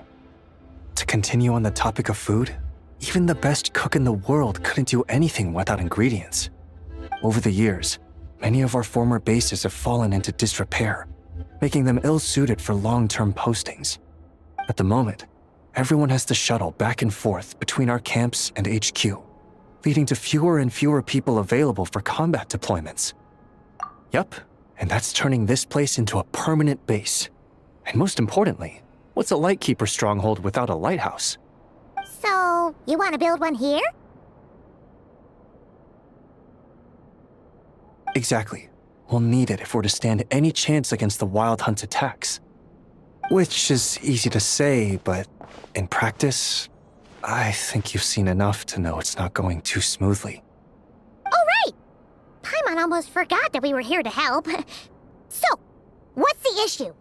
To continue on the topic of food, even the best cook in the world couldn't do anything without ingredients. Over the years, many of our former bases have fallen into disrepair, making them ill-suited for long-term postings. At the moment, everyone has to shuttle back and forth between our camps and HQ, leading to fewer and fewer people available for combat deployments. Yup, and that's turning this place into a permanent base. And most importantly, what's a Lightkeeper stronghold without a lighthouse? So, you want to build one here? Exactly. We'll need it if we're to stand any chance against the Wild Hunt's attacks. Which is easy to say, but in practice, I think you've seen enough to know it's not going too smoothly. Oh, right! Paimon almost forgot that we were here to help. So, what's the issue?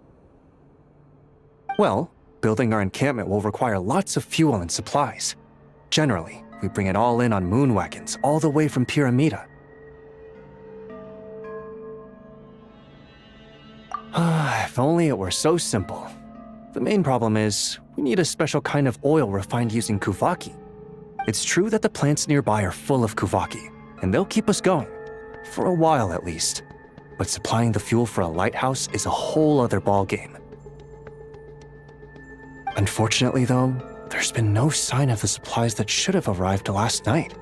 Well, building our encampment will require lots of fuel and supplies. Generally, we bring it all in on moon wagons all the way from Pyramida. If only it were so simple. The main problem is, we need a special kind of oil refined using Kuvaki. It's true that the plants nearby are full of Kuvaki, and they'll keep us going. For a while at least. But supplying the fuel for a lighthouse is a whole other ballgame. Unfortunately though, there's been no sign of the supplies that should have arrived last night.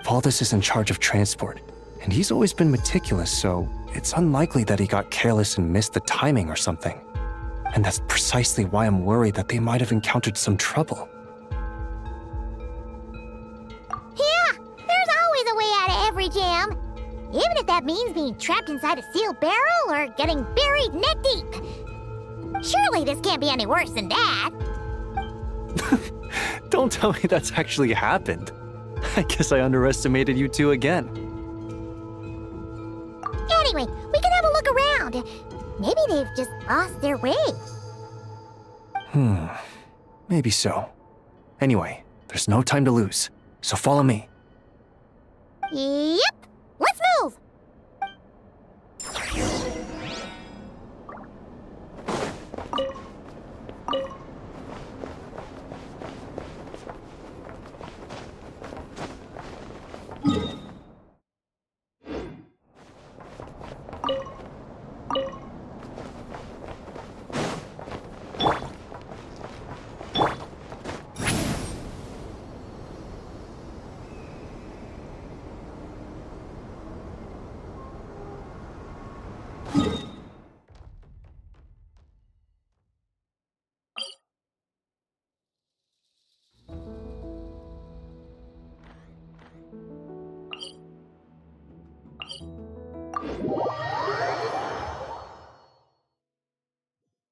Valdis is in charge of transport, and he's always been meticulous, so it's unlikely that he got careless and missed the timing or something. And that's precisely why I'm worried that they might have encountered some trouble. Yeah, there's always a way out of every jam. Even if that means being trapped inside a sealed barrel or getting buried neck deep. Surely this can't be any worse than that. Don't tell me that's actually happened. I guess I underestimated you two again. Anyway, we can have a look around. Maybe they've just lost their way. Maybe so. Anyway, there's no time to lose, so follow me. Yep, let's move!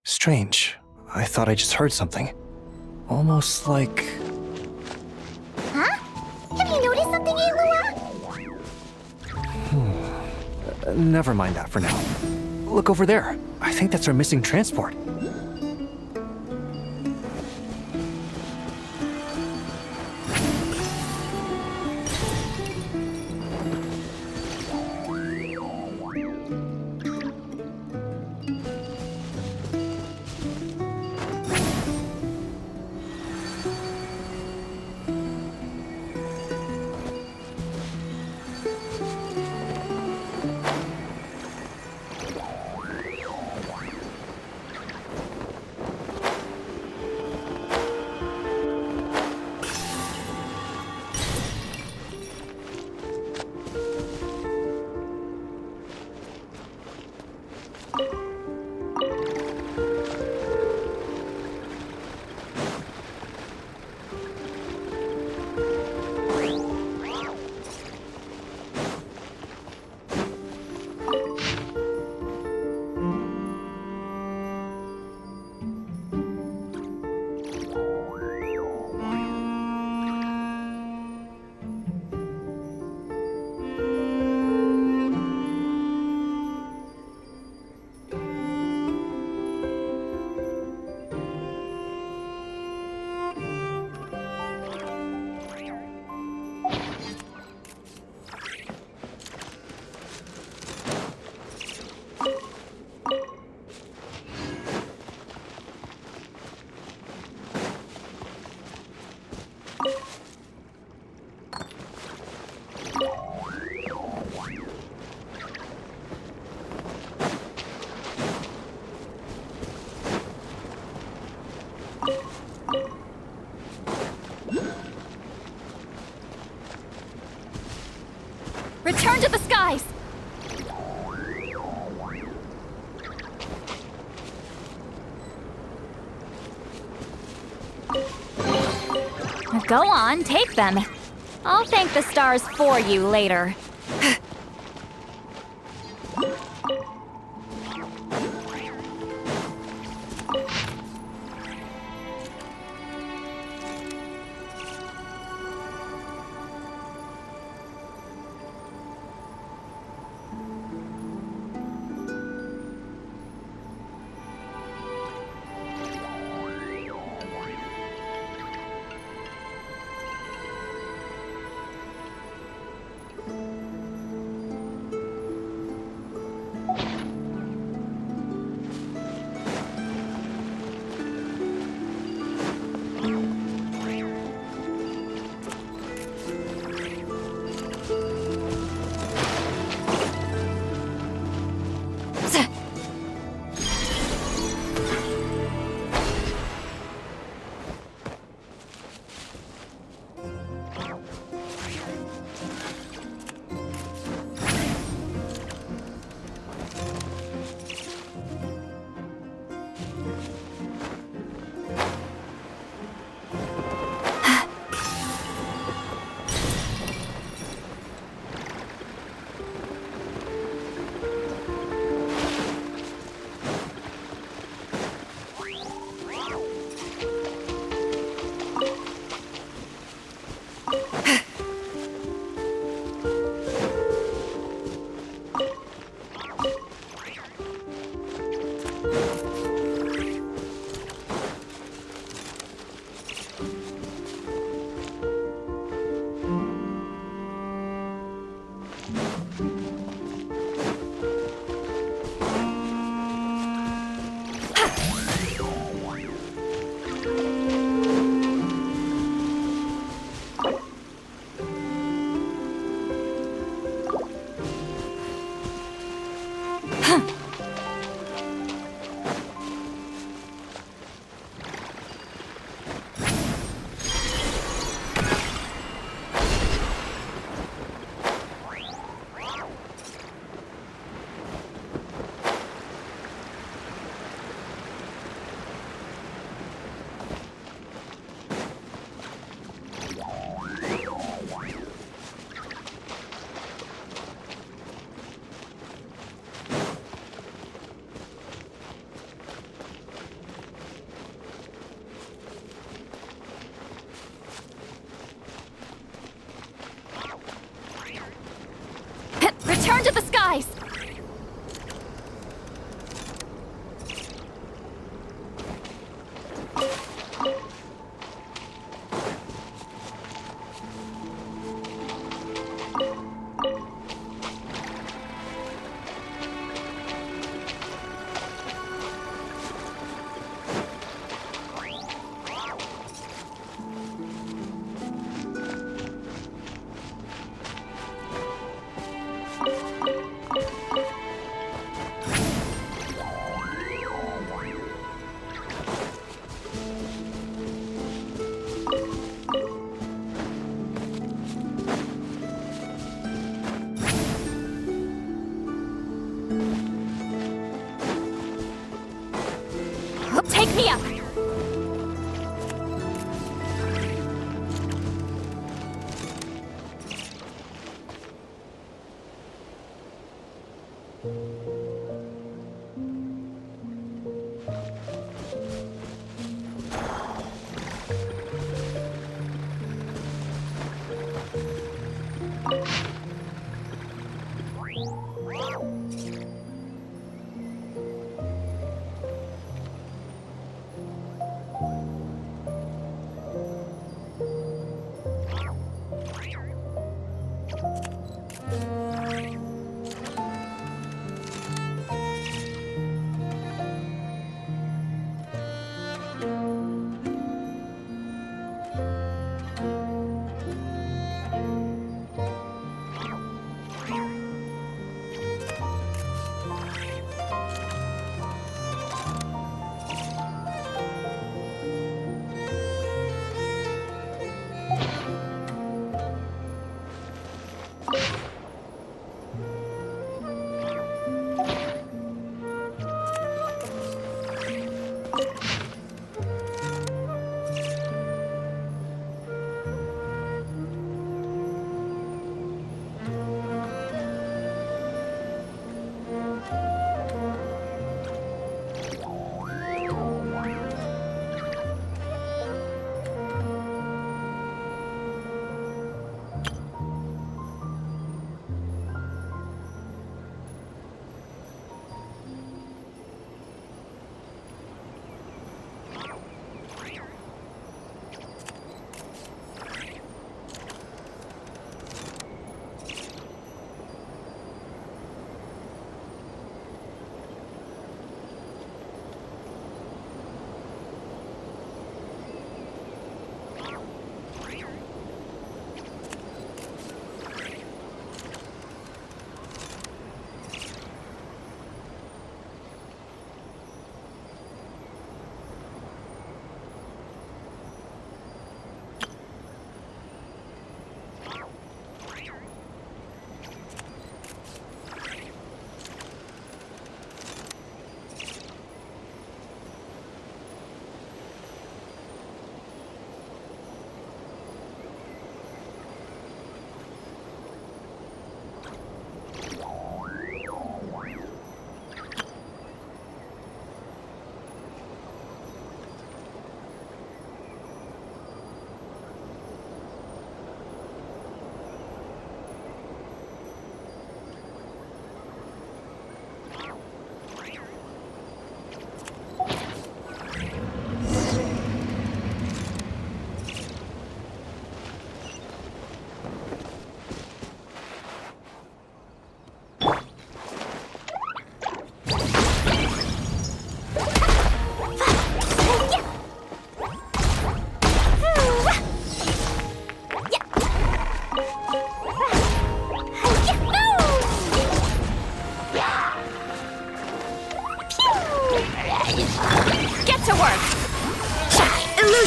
Strange. I thought I just heard something. Almost like... Huh? Have you noticed something, Eilua? Never mind that for now. Look over there. I think that's our missing transport. Return to the skies! Go on, take them. I'll thank the stars for you later. Return to the skies! Take me up!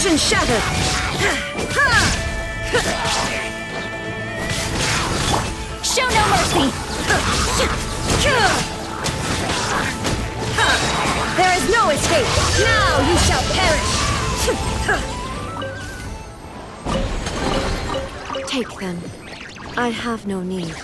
Illusion shattered! Show no mercy! There is no escape! Now you shall perish! Take them. I have no need.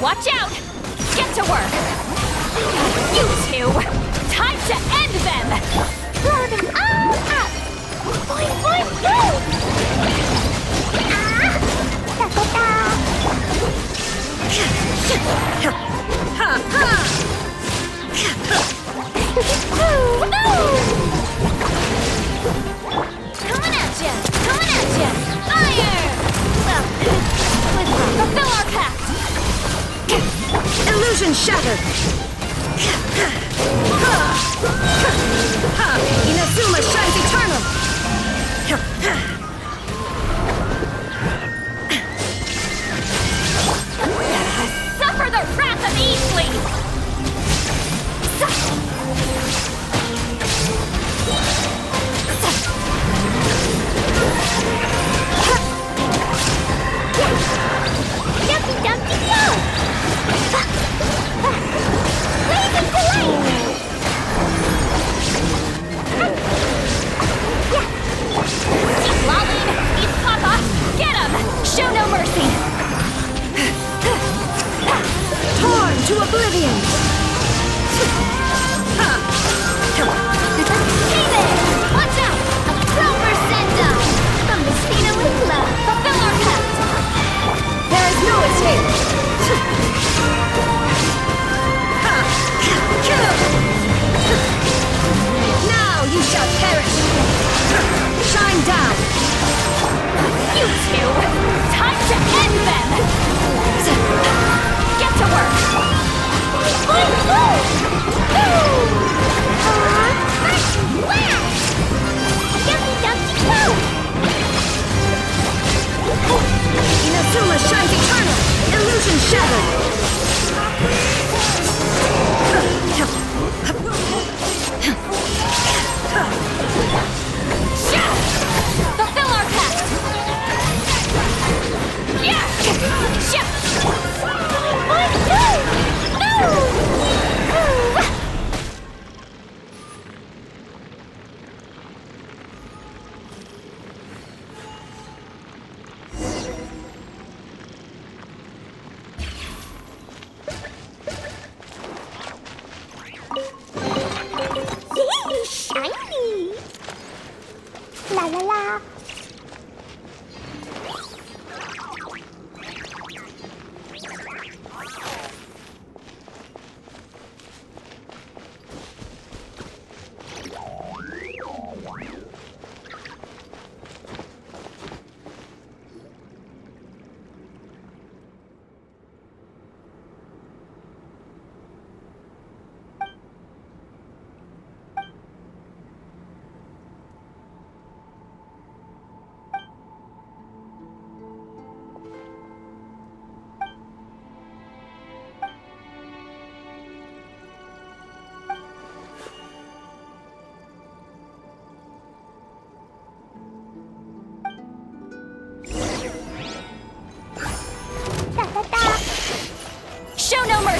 Watch out! Get to work! You two! Time to end them! Blow them all up! Boing, boing, boing! Ta-ta-ta! Coming at ya! Coming at ya! Fire! Fulfill our pact! Illusion shattered! Inazuma shines eternal! Suffer the wrath of Eastling! Dumpty Dumpty Go! Blazing delight! Keep lolling! East Papa! Get him! Show no mercy! Torn to oblivion! Hey there! Watch out! A proper send-off! From the Spina Lula! Fulfill our pact! There is no escape! Now you shall perish! Shine down! You two! Time to end them! Get to work! Dumpty Dumpty Go! Inazuma shines eternal! Illusion shattered! Fulfill our pact! Yeah!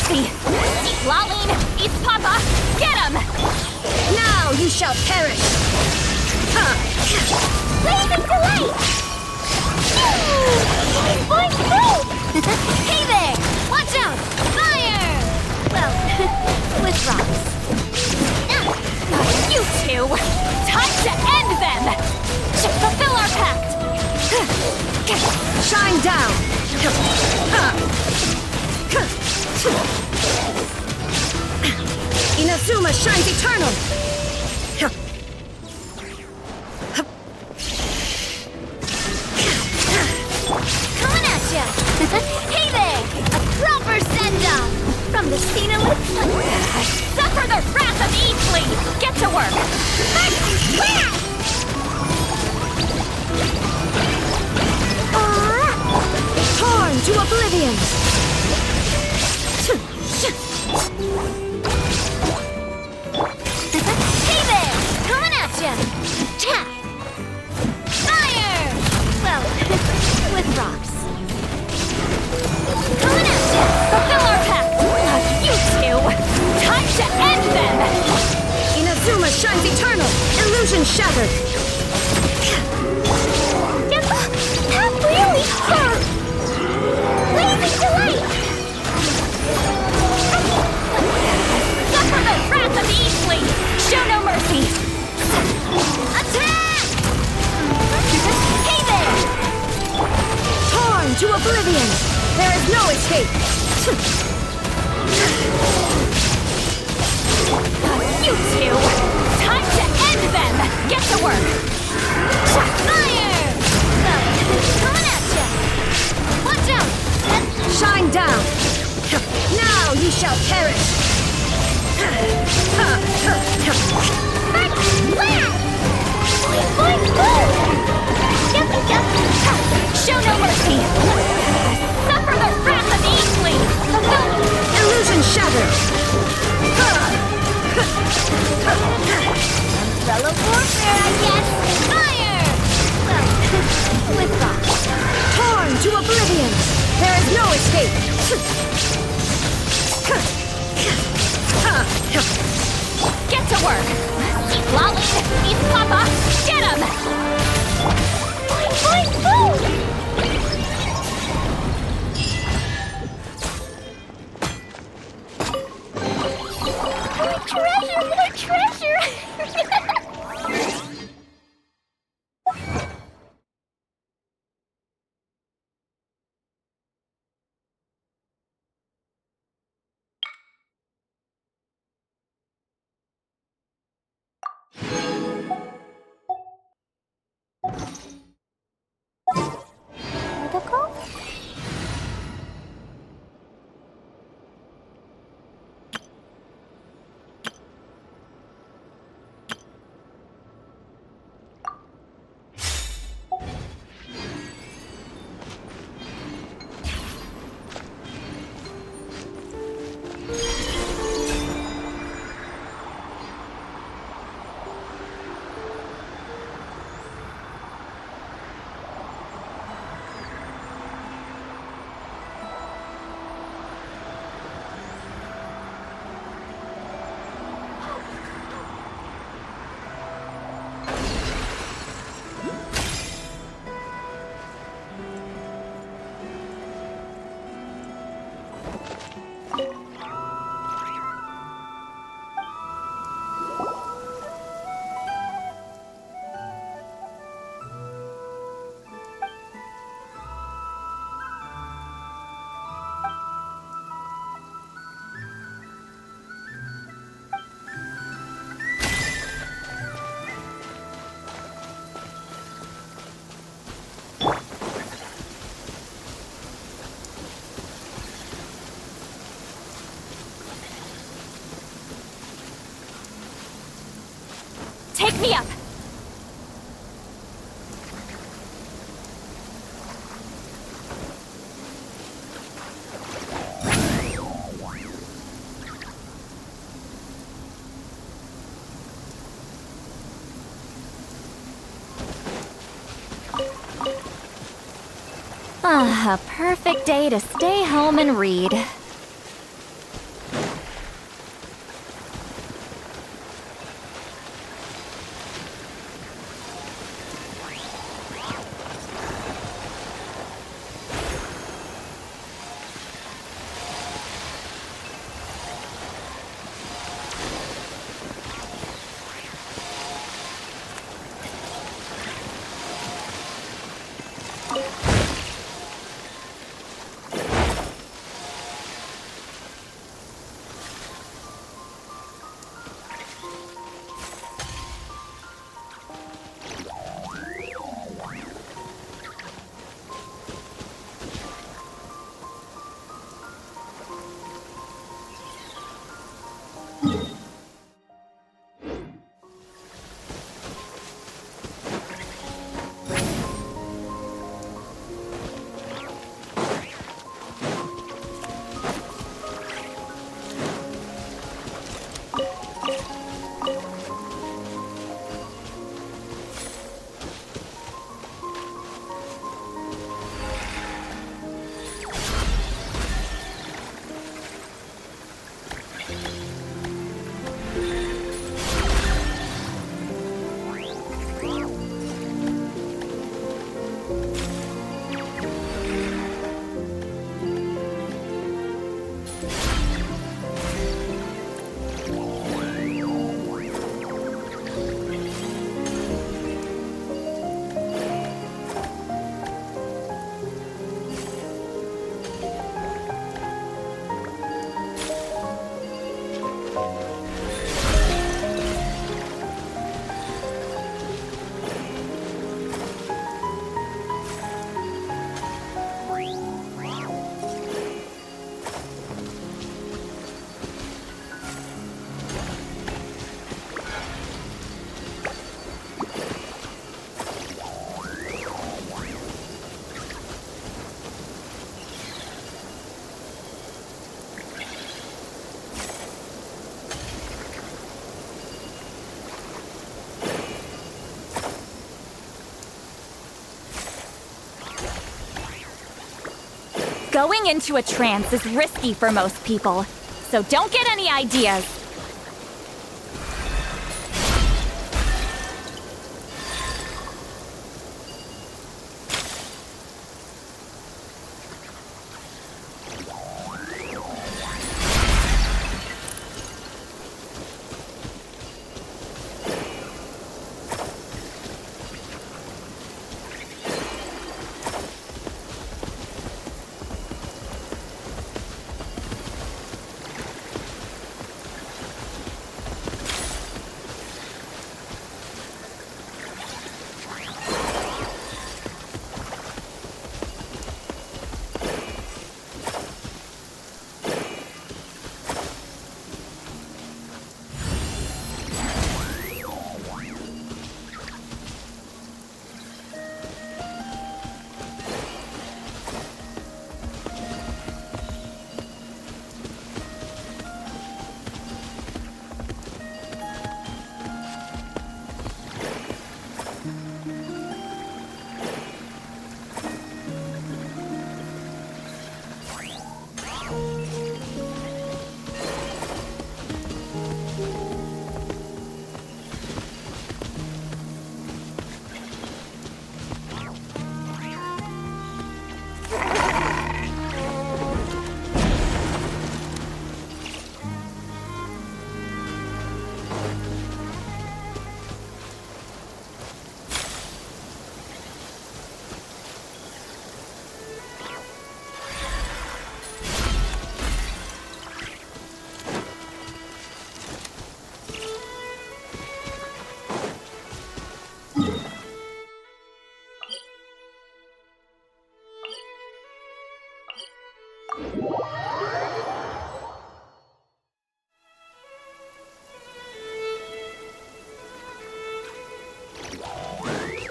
mercy! Eat Laline! Eat Papa! Get him! Now you shall perish! Blazing delight! Boing, boing! Hey there! Watch out! Fire! Well, with rocks. You two! Time to end them! Fulfill our pact! Shine down! Inazuma shines eternal! Coming at ya! Hey there! A proper send-off! From the Xenolith... Suffer the wrath of Eastly! Get to work! Torn to oblivion! Hey there! Coming at ya! Fire! Well, with rocks. Coming at ya! Fulfill our pact! You two! Time to end them! Inazuma shines eternal! Illusion shattered! That really hurt! Blazing delight! Suffer the wrath of Eastly! Show no mercy! Attack! Hey there! Torn to oblivion! There is no escape! You two! Time to end them! Get to work! Fire! Coming at ya! Watch out! Shine down! Now you shall perish! Boing, boing! Show no mercy! Suffer the wrath of Eastly! Illusion shattered! Umbrella warfare, I guess! Fire! Well, with rocks. Torn to oblivion! There is no escape! Get to work! Eat Laline! Eat Papa! Get him! Boing, boing, boing! More treasure! Protocol? Take me up! Ah, a perfect day to stay home and read. Going into a trance is risky for most people, so don't get any ideas.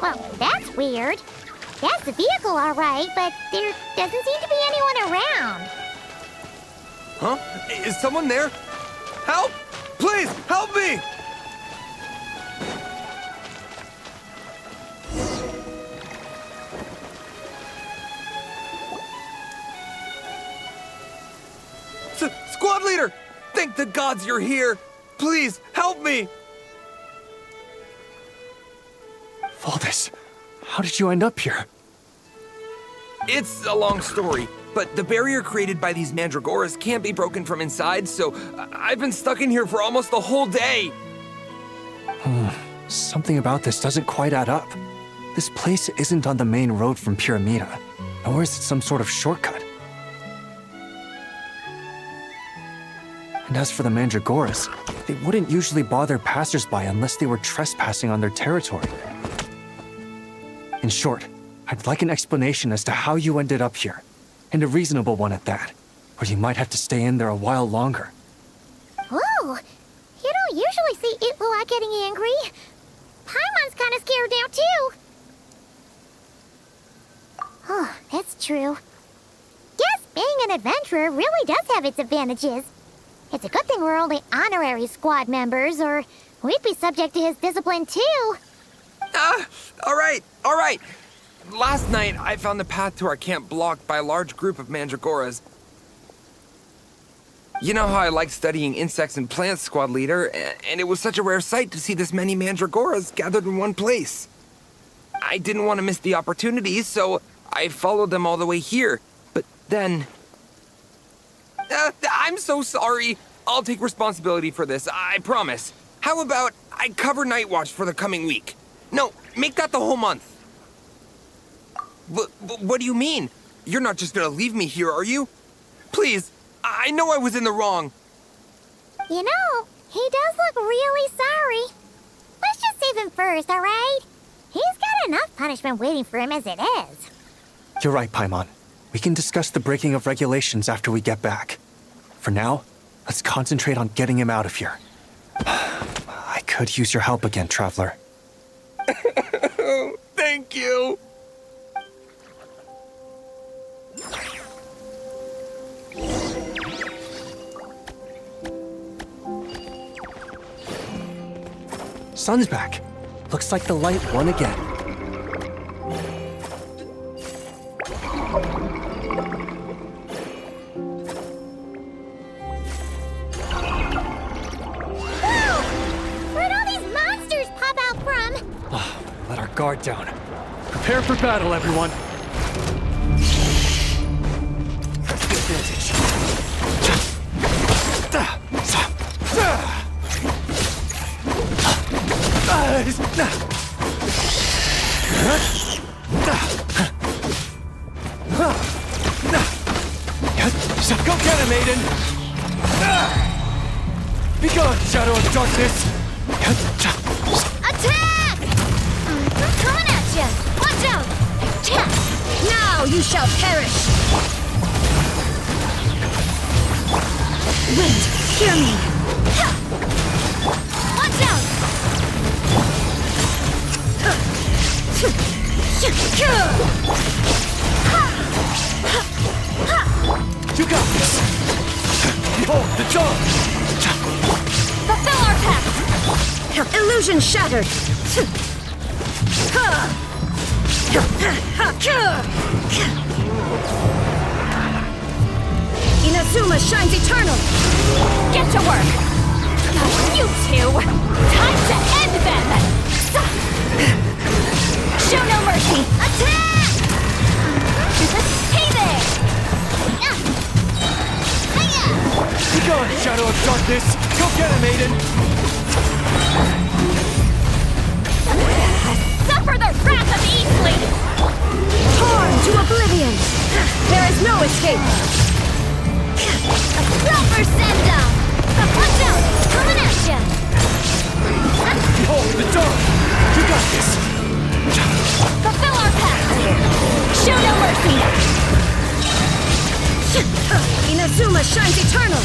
Well, that's weird. That's the vehicle, all right, but there doesn't seem to be anyone around. Huh? Is someone there? Help! Please, help me! Squad leader! Thank the gods you're here! Please, help me! Valdis, how did you end up here? It's a long story, but the barrier created by these mandragoras can't be broken from inside, so I've been stuck in here for almost the whole day. Something about this doesn't quite add up. This place isn't on the main road from Pyramida, nor is it some sort of shortcut. And as for the mandragoras, they wouldn't usually bother passersby unless they were trespassing on their territory. In short, I'd like an explanation as to how you ended up here, and a reasonable one at that, or you might have to stay in there a while longer. Whoa! You don't usually see Itwala getting angry. Paimon's kind of scared now, too. Oh, that's true. Guess being an adventurer really does have its advantages. It's a good thing we're only honorary squad members, or we'd be subject to his discipline, too. All right. Last night, I found the path to our camp blocked by a large group of mandragoras. You know how I like studying insects and plants, Squad Leader, and it was such a rare sight to see this many mandragoras gathered in one place. I didn't want to miss the opportunity, so I followed them all the way here. But then... I'm so sorry. I'll take responsibility for this, I promise. How about I cover Night Watch for the coming week? No, make that the whole month. What do you mean? You're not just gonna leave me here, are you? Please, I know I was in the wrong. You know, he does look really sorry. Let's just save him first, all right? He's got enough punishment waiting for him as it is. You're right, Paimon. We can discuss the breaking of regulations after we get back. For now, let's concentrate on getting him out of here. I could use your help again, Traveler. Thank you. Sun's back. Looks like the light won again. guard down. Prepare for battle, everyone. Press the advantage. Go get him, Aiden! Be gone, Shadow of Darkness! Attack! Coming at you! Watch out! Now you shall perish! Wind, hear me! Watch out! You got this! Behold the dawn! Fulfill our pact! Illusion shattered! Inazuma shines eternal! Get to work! You two! Time to end them! Show no mercy! Attack! Hey there! Be gone, Shadow of Darkness! Go get him, Aiden! Suffer the wrath of Eastleigh! Torn to oblivion! There is no escape! Proper send-down! Watch out! Coming at you! Behold the dawn! You got this! Fulfill our pact! Show no mercy! Inazuma shines eternal!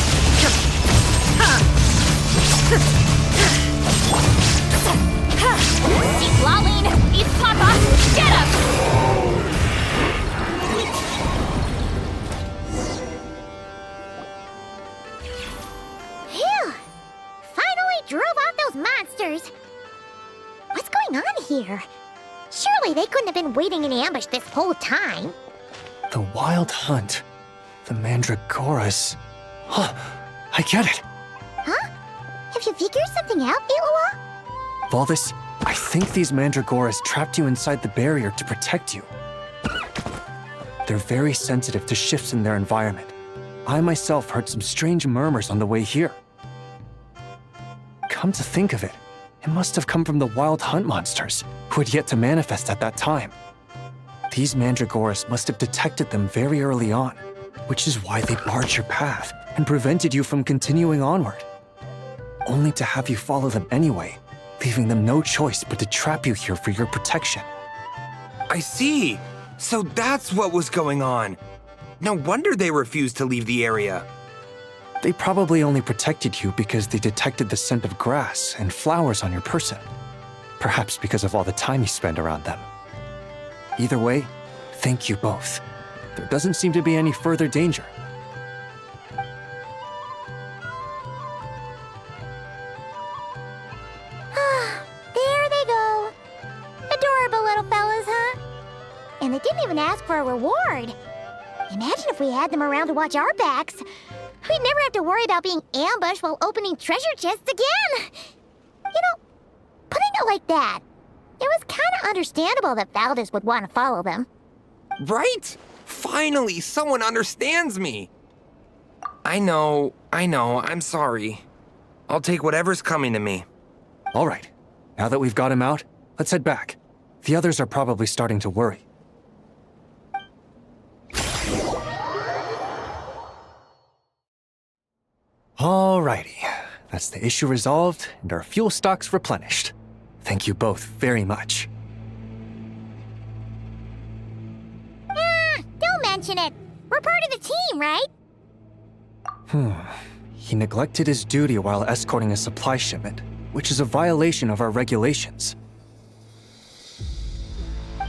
Eat Lolene! Eat Papa! Get up! Phew! Finally drove out those monsters! What's going on here? Surely they couldn't have been waiting in ambush this whole time. The Wild Hunt. The Mandragoras. Huh, I get it. Huh? Have you figured something out, Alola? Valdis, I think these Mandragoras trapped you inside the barrier to protect you. They're very sensitive to shifts in their environment. I myself heard some strange murmurs on the way here. Come to think of it, it must have come from the Wild Hunt monsters, who had yet to manifest at that time. These Mandragoras must have detected them very early on, which is why they barred your path and prevented you from continuing onward. Only to have you follow them anyway, leaving them no choice but to trap you here for your protection. I see. So that's what was going on. No wonder they refused to leave the area. They probably only protected you because they detected the scent of grass and flowers on your person. Perhaps because of all the time you spend around them. Either way, thank you both. There doesn't seem to be any further danger. There they go. Adorable little fellas, huh? And they didn't even ask for a reward. Imagine if we had them around to watch our backs. We'd never have to worry about being ambushed while opening treasure chests again. You know, putting it like that, it was kind of understandable that Valdis would want to follow them. Right? Finally, someone understands me. I know, I'm sorry. I'll take whatever's coming to me. All right, now that we've got him out, let's head back. The others are probably starting to worry. Alrighty, that's the issue resolved and our fuel stocks replenished. Thank you both very much. Don't mention it. We're part of the team, right? He neglected his duty while escorting a supply shipment, which is a violation of our regulations.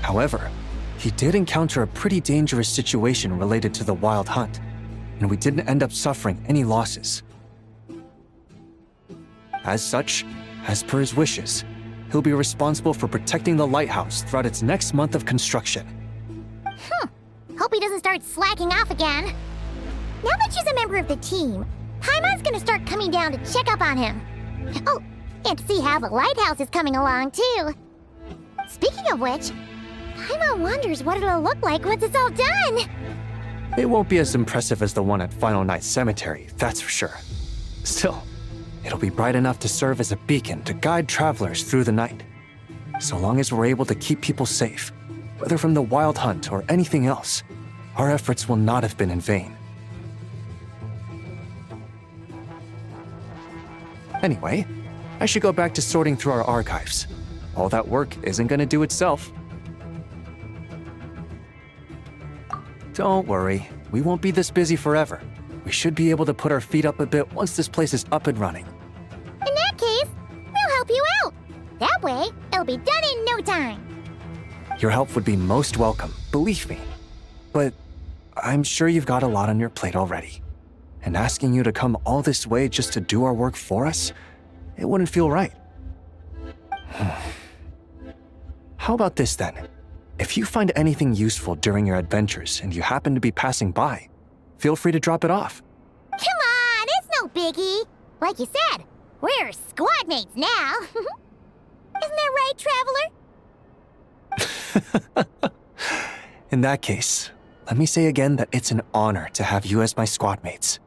However, he did encounter a pretty dangerous situation related to the Wild Hunt, and we didn't end up suffering any losses. As such, as per his wishes, he'll be responsible for protecting the lighthouse throughout its next month of construction. Hope he doesn't start slacking off again. Now that she's a member of the team, Paimon's gonna start coming down to check up on him. Oh, and to see how the lighthouse is coming along, too. Speaking of which, Paimon wonders what it'll look like once it's all done. It won't be as impressive as the one at Final Night Cemetery, that's for sure. Still, it'll be bright enough to serve as a beacon to guide travelers through the night. So long as we're able to keep people safe, whether from the Wild Hunt or anything else, our efforts will not have been in vain. Anyway, I should go back to sorting through our archives. All that work isn't gonna do itself. Don't worry, we won't be this busy forever. We should be able to put our feet up a bit once this place is up and running. In that case, we'll help you out. That way, it'll be done in no time. Your help would be most welcome, believe me. But I'm sure you've got a lot on your plate already. And asking you to come all this way just to do our work for us, it wouldn't feel right. How about this then? If you find anything useful during your adventures and you happen to be passing by, feel free to drop it off. Come on, it's no biggie. Like you said, we're squad mates now. Isn't that right, Traveler? In that case, let me say again that it's an honor to have you as my squad mates.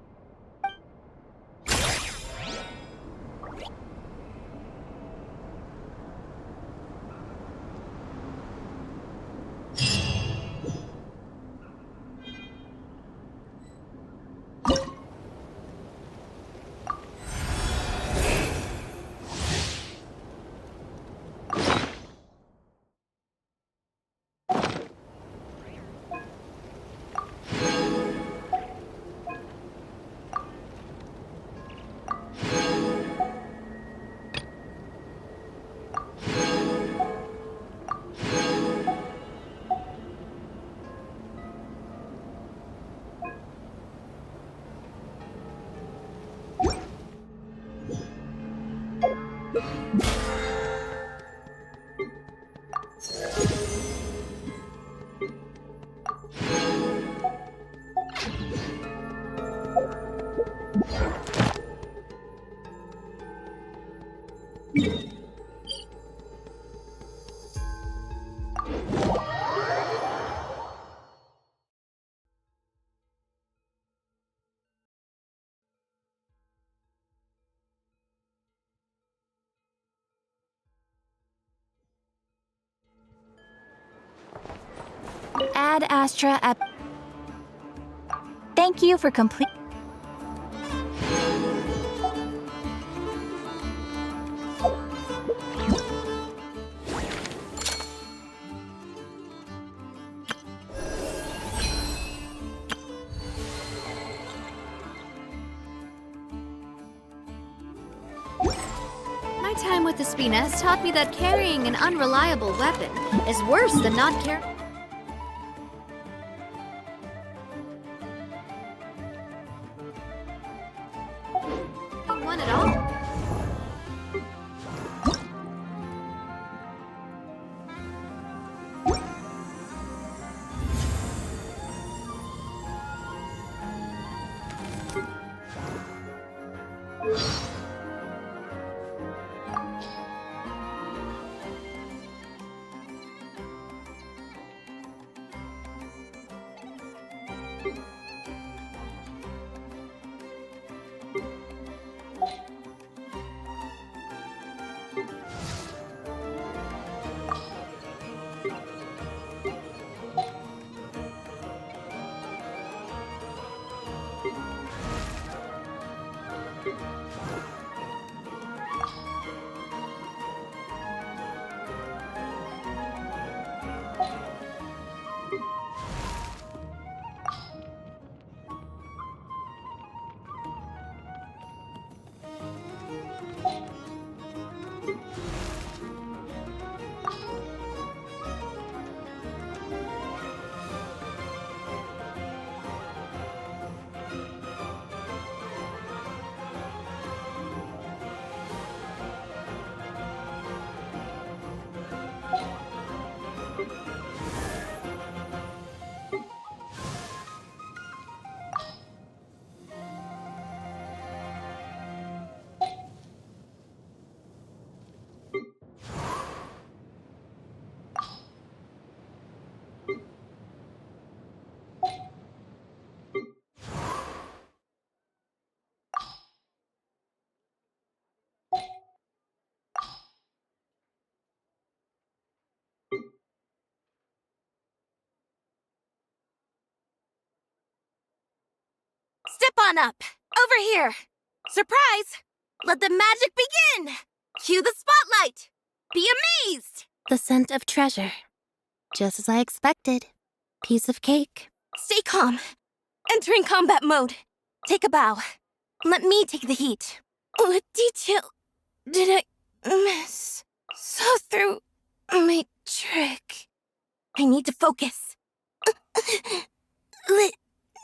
Ad Astra Ep. Thank you for complete. My time with the Spina has taught me that carrying an unreliable weapon is worse than not carrying. One at all. on up. Over here. Surprise! Let the magic begin! Cue the spotlight! Be amazed! The scent of treasure. Just as I expected. Piece of cake. Stay calm. Entering combat mode. Take a bow. Let me take the heat. What detail did I miss? Saw through my trick. I need to focus. Let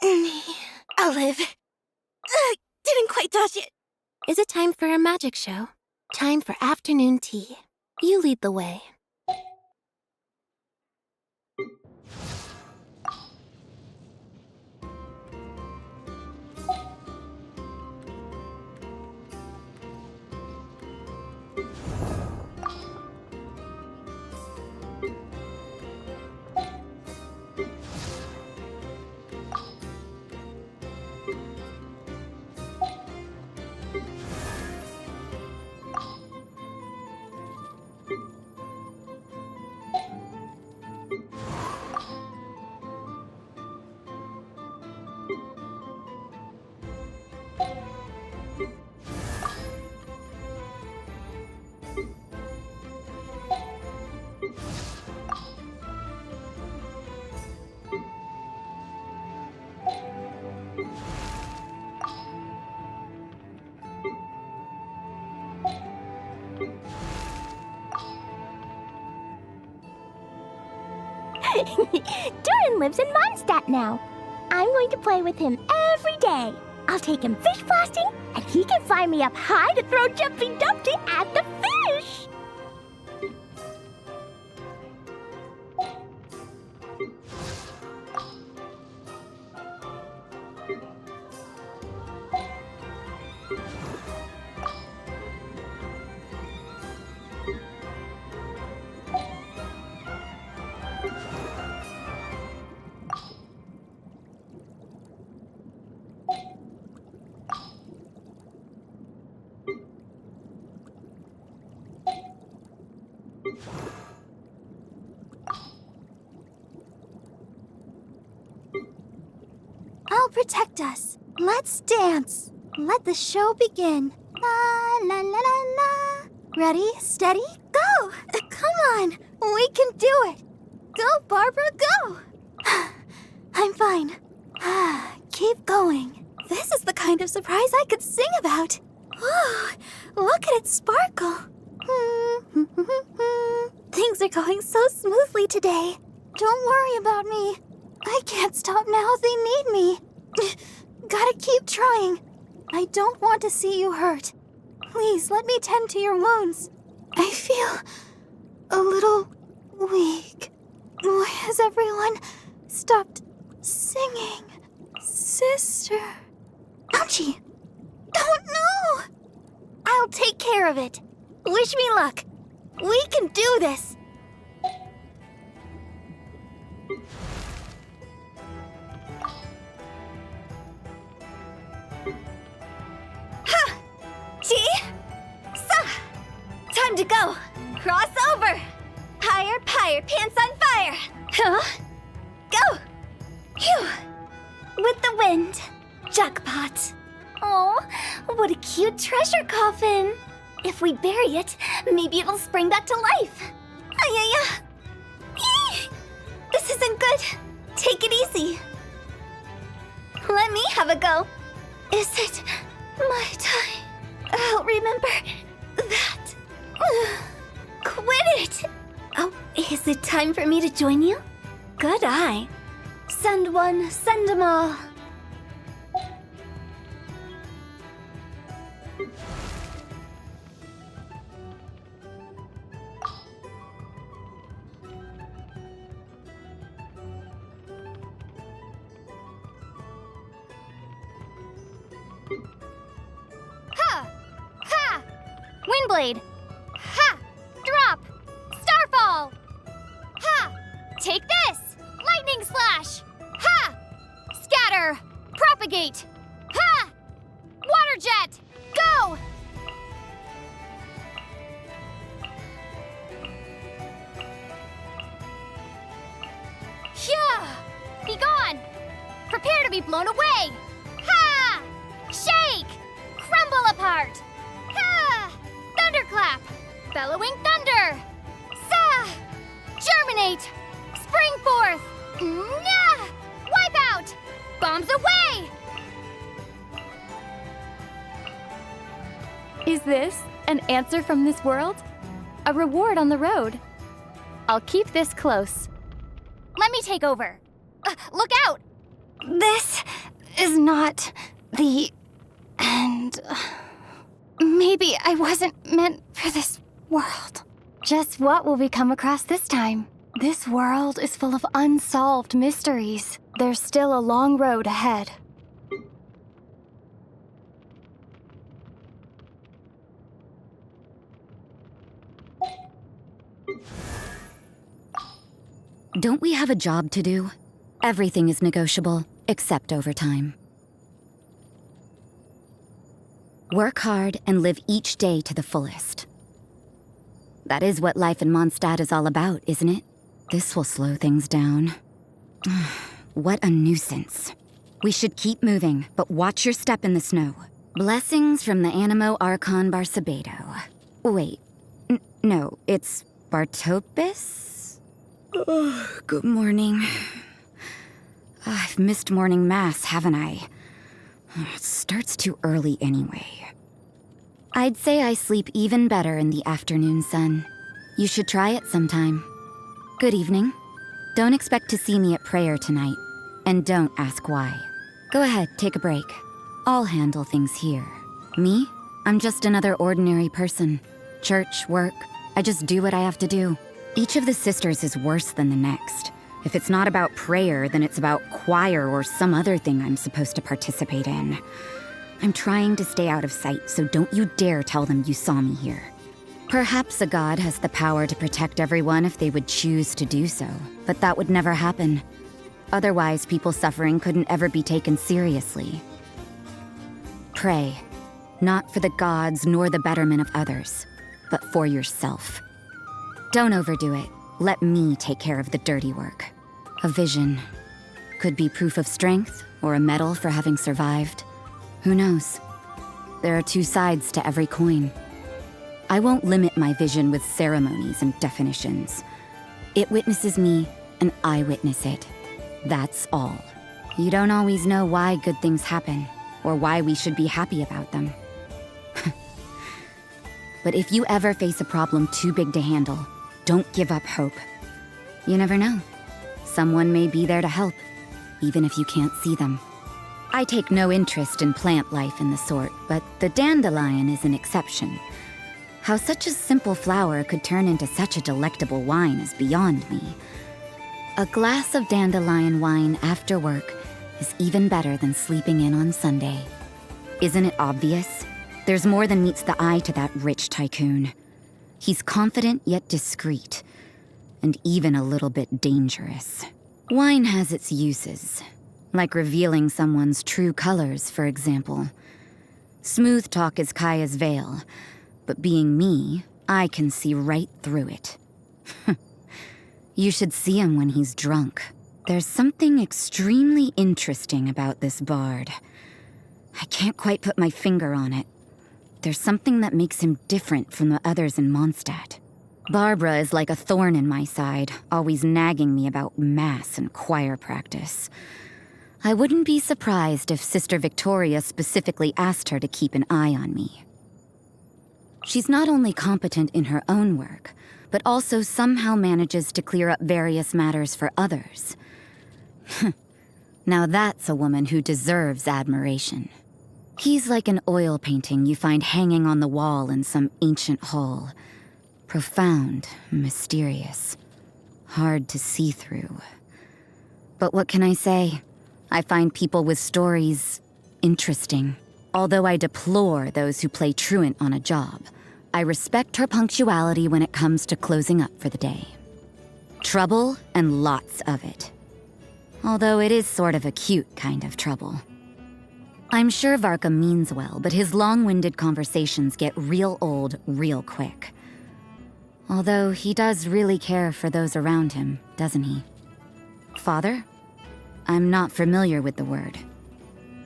me... I'll live. Didn't quite dodge it. Is it time for a magic show? Time for afternoon tea. You lead the way. Durin lives in Mondstadt now. I'm going to play with him every day. I'll take him fish blasting, and he can fly me up high to throw Jumpy Dumpty at the fish. I'll protect us. Let's dance. Let the show begin. La la la la la. Ready, steady, go! Come on, we can do it. Go, Barbara, go! I'm fine. Keep going. This is the kind of surprise I could sing about. Oh, look at it sparkle. Things are going so smoothly today. Don't worry about me. I can't stop now. They need me. Gotta keep trying. I don't want to see you hurt. Please, let me tend to your wounds. I feel a little weak. Why has everyone stopped singing? Sister. Ouchie. Oh no! I'll take care of it. Wish me luck. We can do this. Ha! Chi! Sa! Time to go. Cross over. Higher, higher, pants on fire. Huh? Go. Phew. With the wind. Jackpot. Oh, what a cute treasure coffin. If we bury it, maybe it'll spring back to life. Ayaya. This isn't good. Take it easy. Let me have a go. Is it my time? I'll remember that. Quit it. Oh, is it time for me to join you? Good eye. Send one, send them all. Ha! Ha! Windblade! Ha! Drop! Starfall! Ha! Take this! Lightning Slash! Ha! Scatter! Propagate! Ha! Water Jet! Go! Yeah! Be gone! Prepare to be blown away! Ha! start! Ha! Thunderclap! Bellowing thunder! Sa! Germinate! Spring forth! Nah! Wipe out! Bombs away! Is this an answer from this world? A reward on the road? I'll keep this close. Let me take over. Look out! This is not the end. Maybe I wasn't meant for this world. Just what will we come across this time? This world is full of unsolved mysteries. There's still a long road ahead. Don't we have a job to do? Everything is negotiable, except overtime. Work hard and live each day to the fullest. That is what life in Mondstadt is all about, isn't it? This will slow things down. What a nuisance. We should keep moving, but watch your step in the snow. Blessings from the Animo Archon Barsabedo. Wait, no, it's Bartopus? Good morning. I've missed morning mass, haven't I? It starts too early anyway. I'd say I sleep even better in the afternoon sun. You should try it sometime. Good evening. Don't expect to see me at prayer tonight, and don't ask why. Go ahead, take a break. I'll handle things here. Me? I'm just another ordinary person. Church, work, I just do what I have to do. Each of the sisters is worse than the next. If it's not about prayer, then it's about choir or some other thing I'm supposed to participate in. I'm trying to stay out of sight, so don't you dare tell them you saw me here. Perhaps a god has the power to protect everyone if they would choose to do so, but that would never happen. Otherwise, people suffering couldn't ever be taken seriously. Pray, not for the gods nor the betterment of others, but for yourself. Don't overdo it. Let me take care of the dirty work. A vision. Could be proof of strength, or a medal for having survived. Who knows? There are two sides to every coin. I won't limit my vision with ceremonies and definitions. It witnesses me, and I witness it. That's all. You don't always know why good things happen, or why we should be happy about them. But if you ever face a problem too big to handle, don't give up hope. You never know. Someone may be there to help, even if you can't see them. I take no interest in plant life and the sort, but the dandelion is an exception. How such a simple flower could turn into such a delectable wine is beyond me. A glass of dandelion wine after work is even better than sleeping in on Sunday. Isn't it obvious? There's more than meets the eye to that rich tycoon. He's confident yet discreet, and even a little bit dangerous. Wine has its uses, like revealing someone's true colors, for example. Smooth talk is Kaya's veil, but being me, I can see right through it. You should see him when he's drunk. There's something extremely interesting about this bard. I can't quite put my finger on it. There's something that makes him different from the others in Mondstadt. Barbara is like a thorn in my side, always nagging me about mass and choir practice. I wouldn't be surprised if Sister Victoria specifically asked her to keep an eye on me. She's not only competent in her own work, but also somehow manages to clear up various matters for others. Now that's a woman who deserves admiration. He's like an oil painting you find hanging on the wall in some ancient hall. Profound, mysterious, hard to see through. But what can I say? I find people with stories interesting. Although I deplore those who play truant on a job, I respect her punctuality when it comes to closing up for the day. Trouble, and lots of it. Although it is sort of a cute kind of trouble. I'm sure Varka means well, but his long-winded conversations get real old real quick. Although he does really care for those around him, doesn't he? Father? I'm not familiar with the word.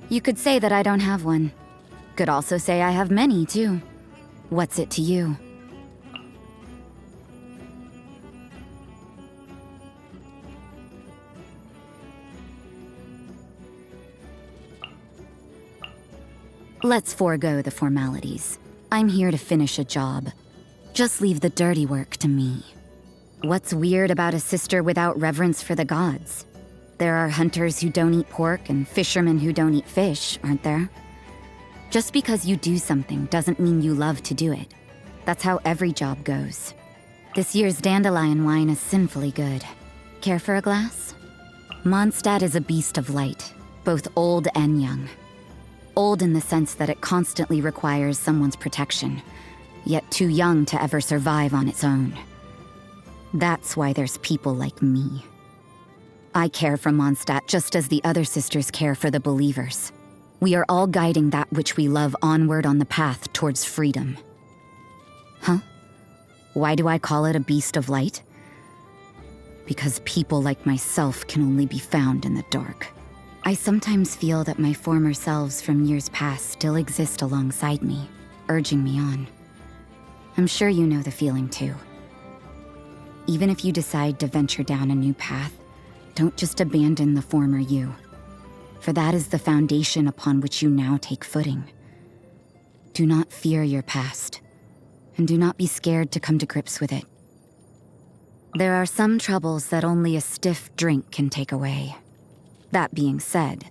You could say that I don't have one. Could also say I have many, too. What's it to you? Let's forego the formalities. I'm here to finish a job. Just leave the dirty work to me. What's weird about a sister without reverence for the gods? There are hunters who don't eat pork and fishermen who don't eat fish, aren't there? Just because you do something doesn't mean you love to do it. That's how every job goes. This year's dandelion wine is sinfully good. Care for a glass? Mondstadt is a beast of light, both old and young. Old in the sense that it constantly requires someone's protection, yet too young to ever survive on its own. That's why there's people like me. I care for Mondstadt just as the other sisters care for the believers. We are all guiding that which we love onward on the path towards freedom. Huh? Why do I call it a beast of light? Because people like myself can only be found in the dark. I sometimes feel that my former selves from years past still exist alongside me, urging me on. I'm sure you know the feeling too. Even if you decide to venture down a new path, don't just abandon the former you. For that is the foundation upon which you now take footing. Do not fear your past, and do not be scared to come to grips with it. There are some troubles that only a stiff drink can take away. That being said,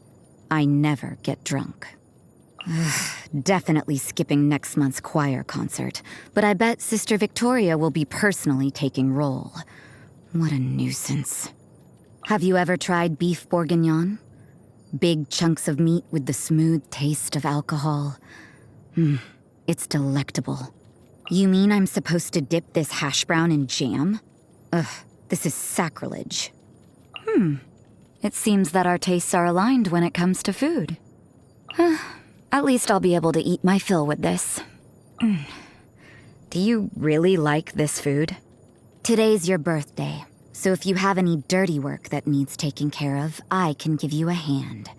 I never get drunk. Definitely skipping next month's choir concert, but I bet Sister Victoria will be personally taking roll. What a nuisance. Have you ever tried beef bourguignon? Big chunks of meat with the smooth taste of alcohol. It's delectable. You mean I'm supposed to dip this hash brown in jam? Ugh, this is sacrilege. It seems that our tastes are aligned when it comes to food. At least I'll be able to eat my fill with this. Do you really like this food? Today's your birthday, so if you have any dirty work that needs taking care of, I can give you a hand.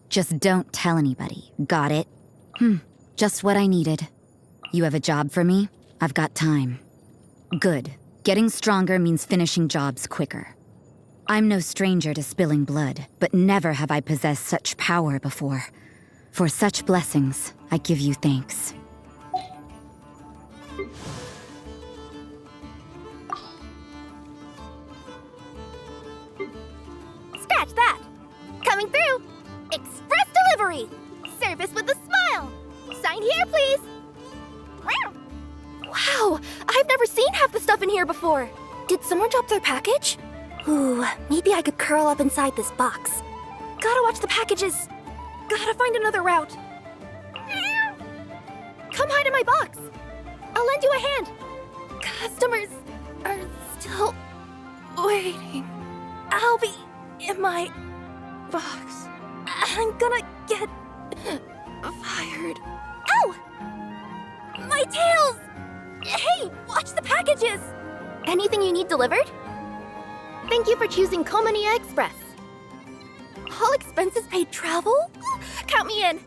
Just don't tell anybody, got it? Just what I needed. You have a job for me? I've got time. Good. Getting stronger means finishing jobs quicker. I'm no stranger to spilling blood, but never have I possessed such power before. For such blessings, I give you thanks. Scratch that! Coming through! Express delivery! Service with a smile! Sign here, please! Wow! I've never seen half the stuff in here before! Did someone drop their package? Ooh, maybe I could curl up inside this box. Gotta watch the packages. Gotta find another route. Come hide in my box. I'll lend you a hand. Customers are still waiting. I'll be in my box. I'm gonna get fired. Ow! My tails! Hey, watch the packages! Anything you need delivered? Thank you for choosing Komania Express. All expenses paid travel? Count me in.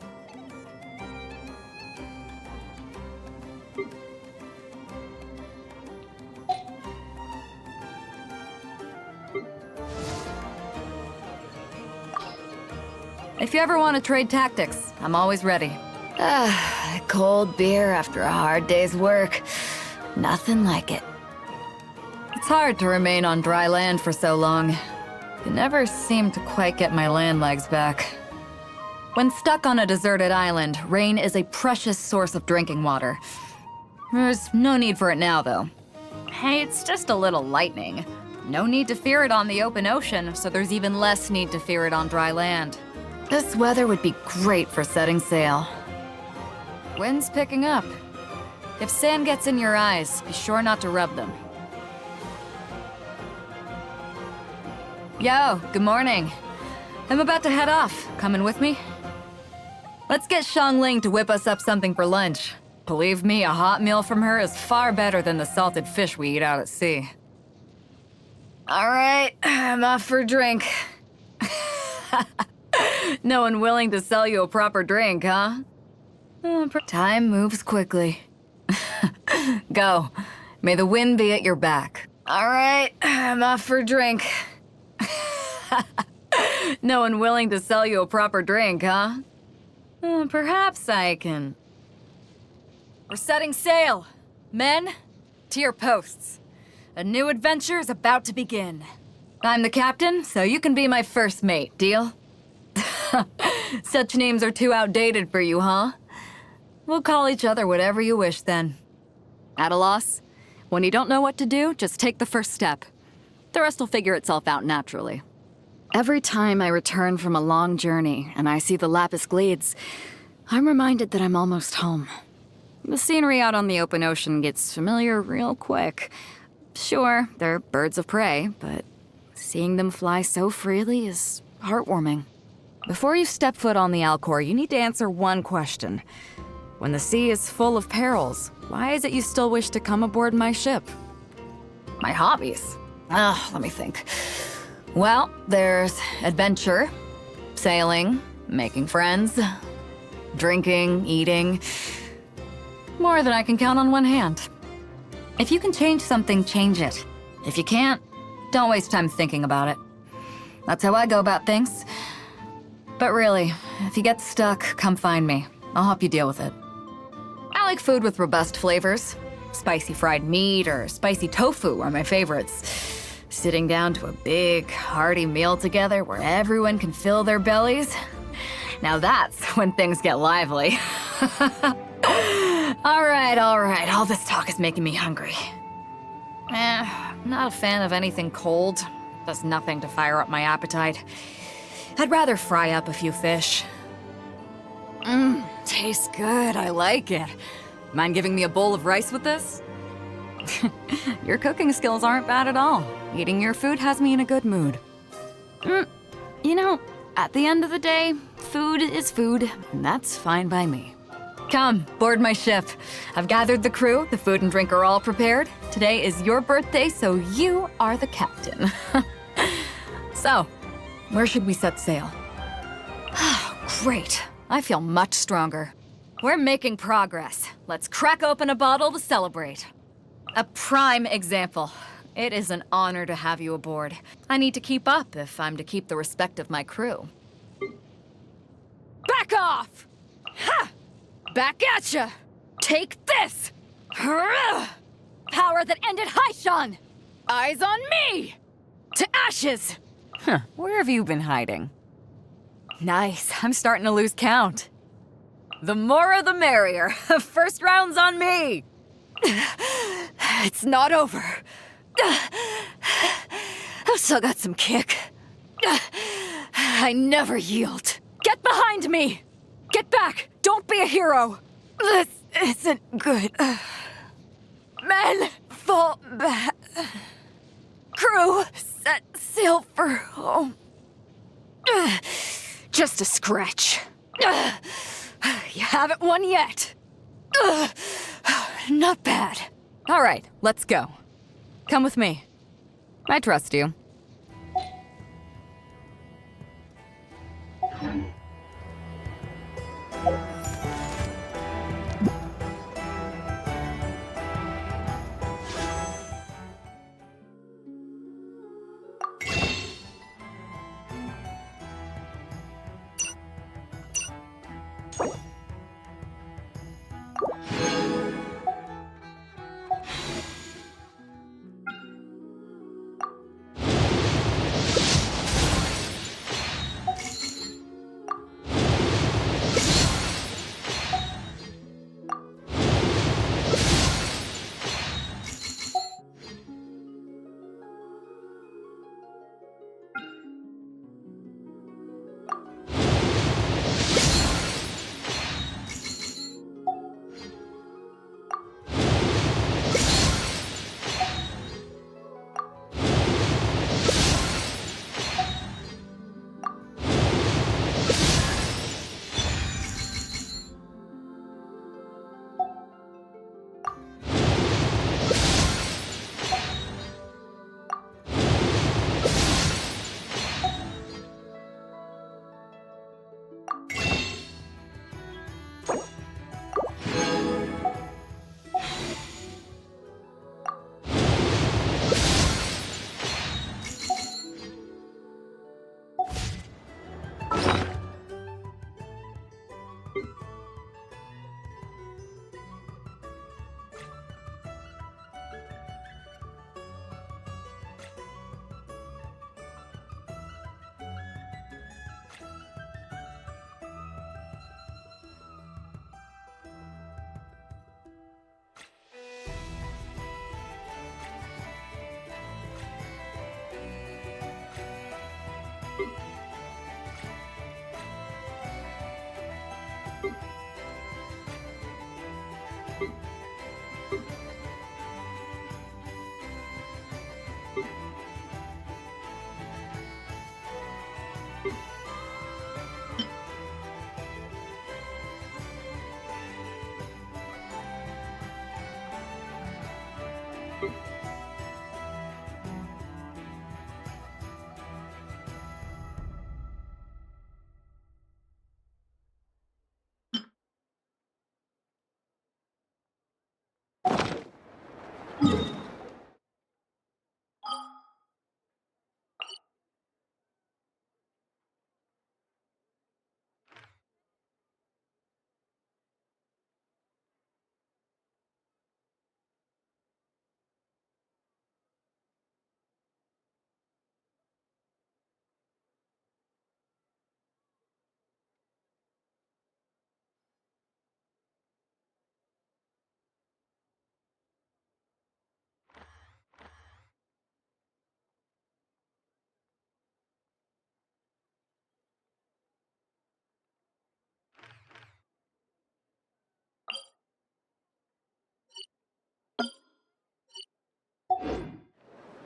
If you ever want to trade tactics, I'm always ready. Cold beer after a hard day's work. Nothing like it. It's hard to remain on dry land for so long. You never seem to quite get my land legs back. When stuck on a deserted island, rain is a precious source of drinking water. There's no need for it now, though. Hey, it's just a little lightning. No need to fear it on the open ocean, so there's even less need to fear it on dry land. This weather would be great for setting sail. Wind's picking up. If sand gets in your eyes, be sure not to rub them. Yo, good morning. I'm about to head off. Coming with me? Let's get Xiangling to whip us up something for lunch. Believe me, a hot meal from her is far better than the salted fish we eat out at sea. All right, I'm off for a drink. No one willing to sell you a proper drink, huh? Time moves quickly. Go. May the wind be at your back. All right, I'm off for a drink. No one willing to sell you a proper drink, huh? Perhaps I can... We're setting sail. Men, to your posts. A new adventure is about to begin. I'm the captain, so you can be my first mate, deal? Such names are too outdated for you, huh? We'll call each other whatever you wish, then. At a loss? When you don't know what to do, just take the first step. The rest will figure itself out naturally. Every time I return from a long journey and I see the Lapis Glades, I'm reminded that I'm almost home. The scenery out on the open ocean gets familiar real quick. Sure, they're birds of prey, but seeing them fly so freely is heartwarming. Before you step foot on the Alcor, you need to answer one question. When the sea is full of perils, why is it you still wish to come aboard my ship? My hobbies? Let me think. Well, there's adventure, sailing, making friends, drinking, eating. More than I can count on one hand. If you can change something, change it. If you can't, don't waste time thinking about it. That's how I go about things. But really, if you get stuck, come find me. I'll help you deal with it. I like food with robust flavors. Spicy fried meat or spicy tofu are my favorites. Sitting down to a big, hearty meal together where everyone can fill their bellies. Now that's when things get lively. All right. All this talk is making me hungry. Not a fan of anything cold. Does nothing to fire up my appetite. I'd rather fry up a few fish. Tastes good. I like it. Mind giving me a bowl of rice with this? Your cooking skills aren't bad at all. Eating your food has me in a good mood. You know, at the end of the day, food is food, and that's fine by me. Come, board my ship. I've gathered the crew, the food and drink are all prepared. Today is your birthday, so you are the captain. So, where should we set sail? Great. I feel much stronger. We're making progress. Let's crack open a bottle to celebrate. A prime example. It is an honor to have you aboard. I need to keep up if I'm to keep the respect of my crew. Back off! Ha! Back at ya! Take this! Power that ended Haishan! Eyes on me! To ashes! Where have you been hiding? Nice, I'm starting to lose count. The more the merrier. First round's on me! It's not over. I've still got some kick. I never yield. Get behind me! Get back! Don't be a hero! This isn't good. Men, fall back. Crew, set sail for home. Just a scratch. You haven't won yet. Not bad. All right, let's go. Come with me. I trust you.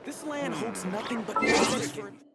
This land holds nothing but potential for...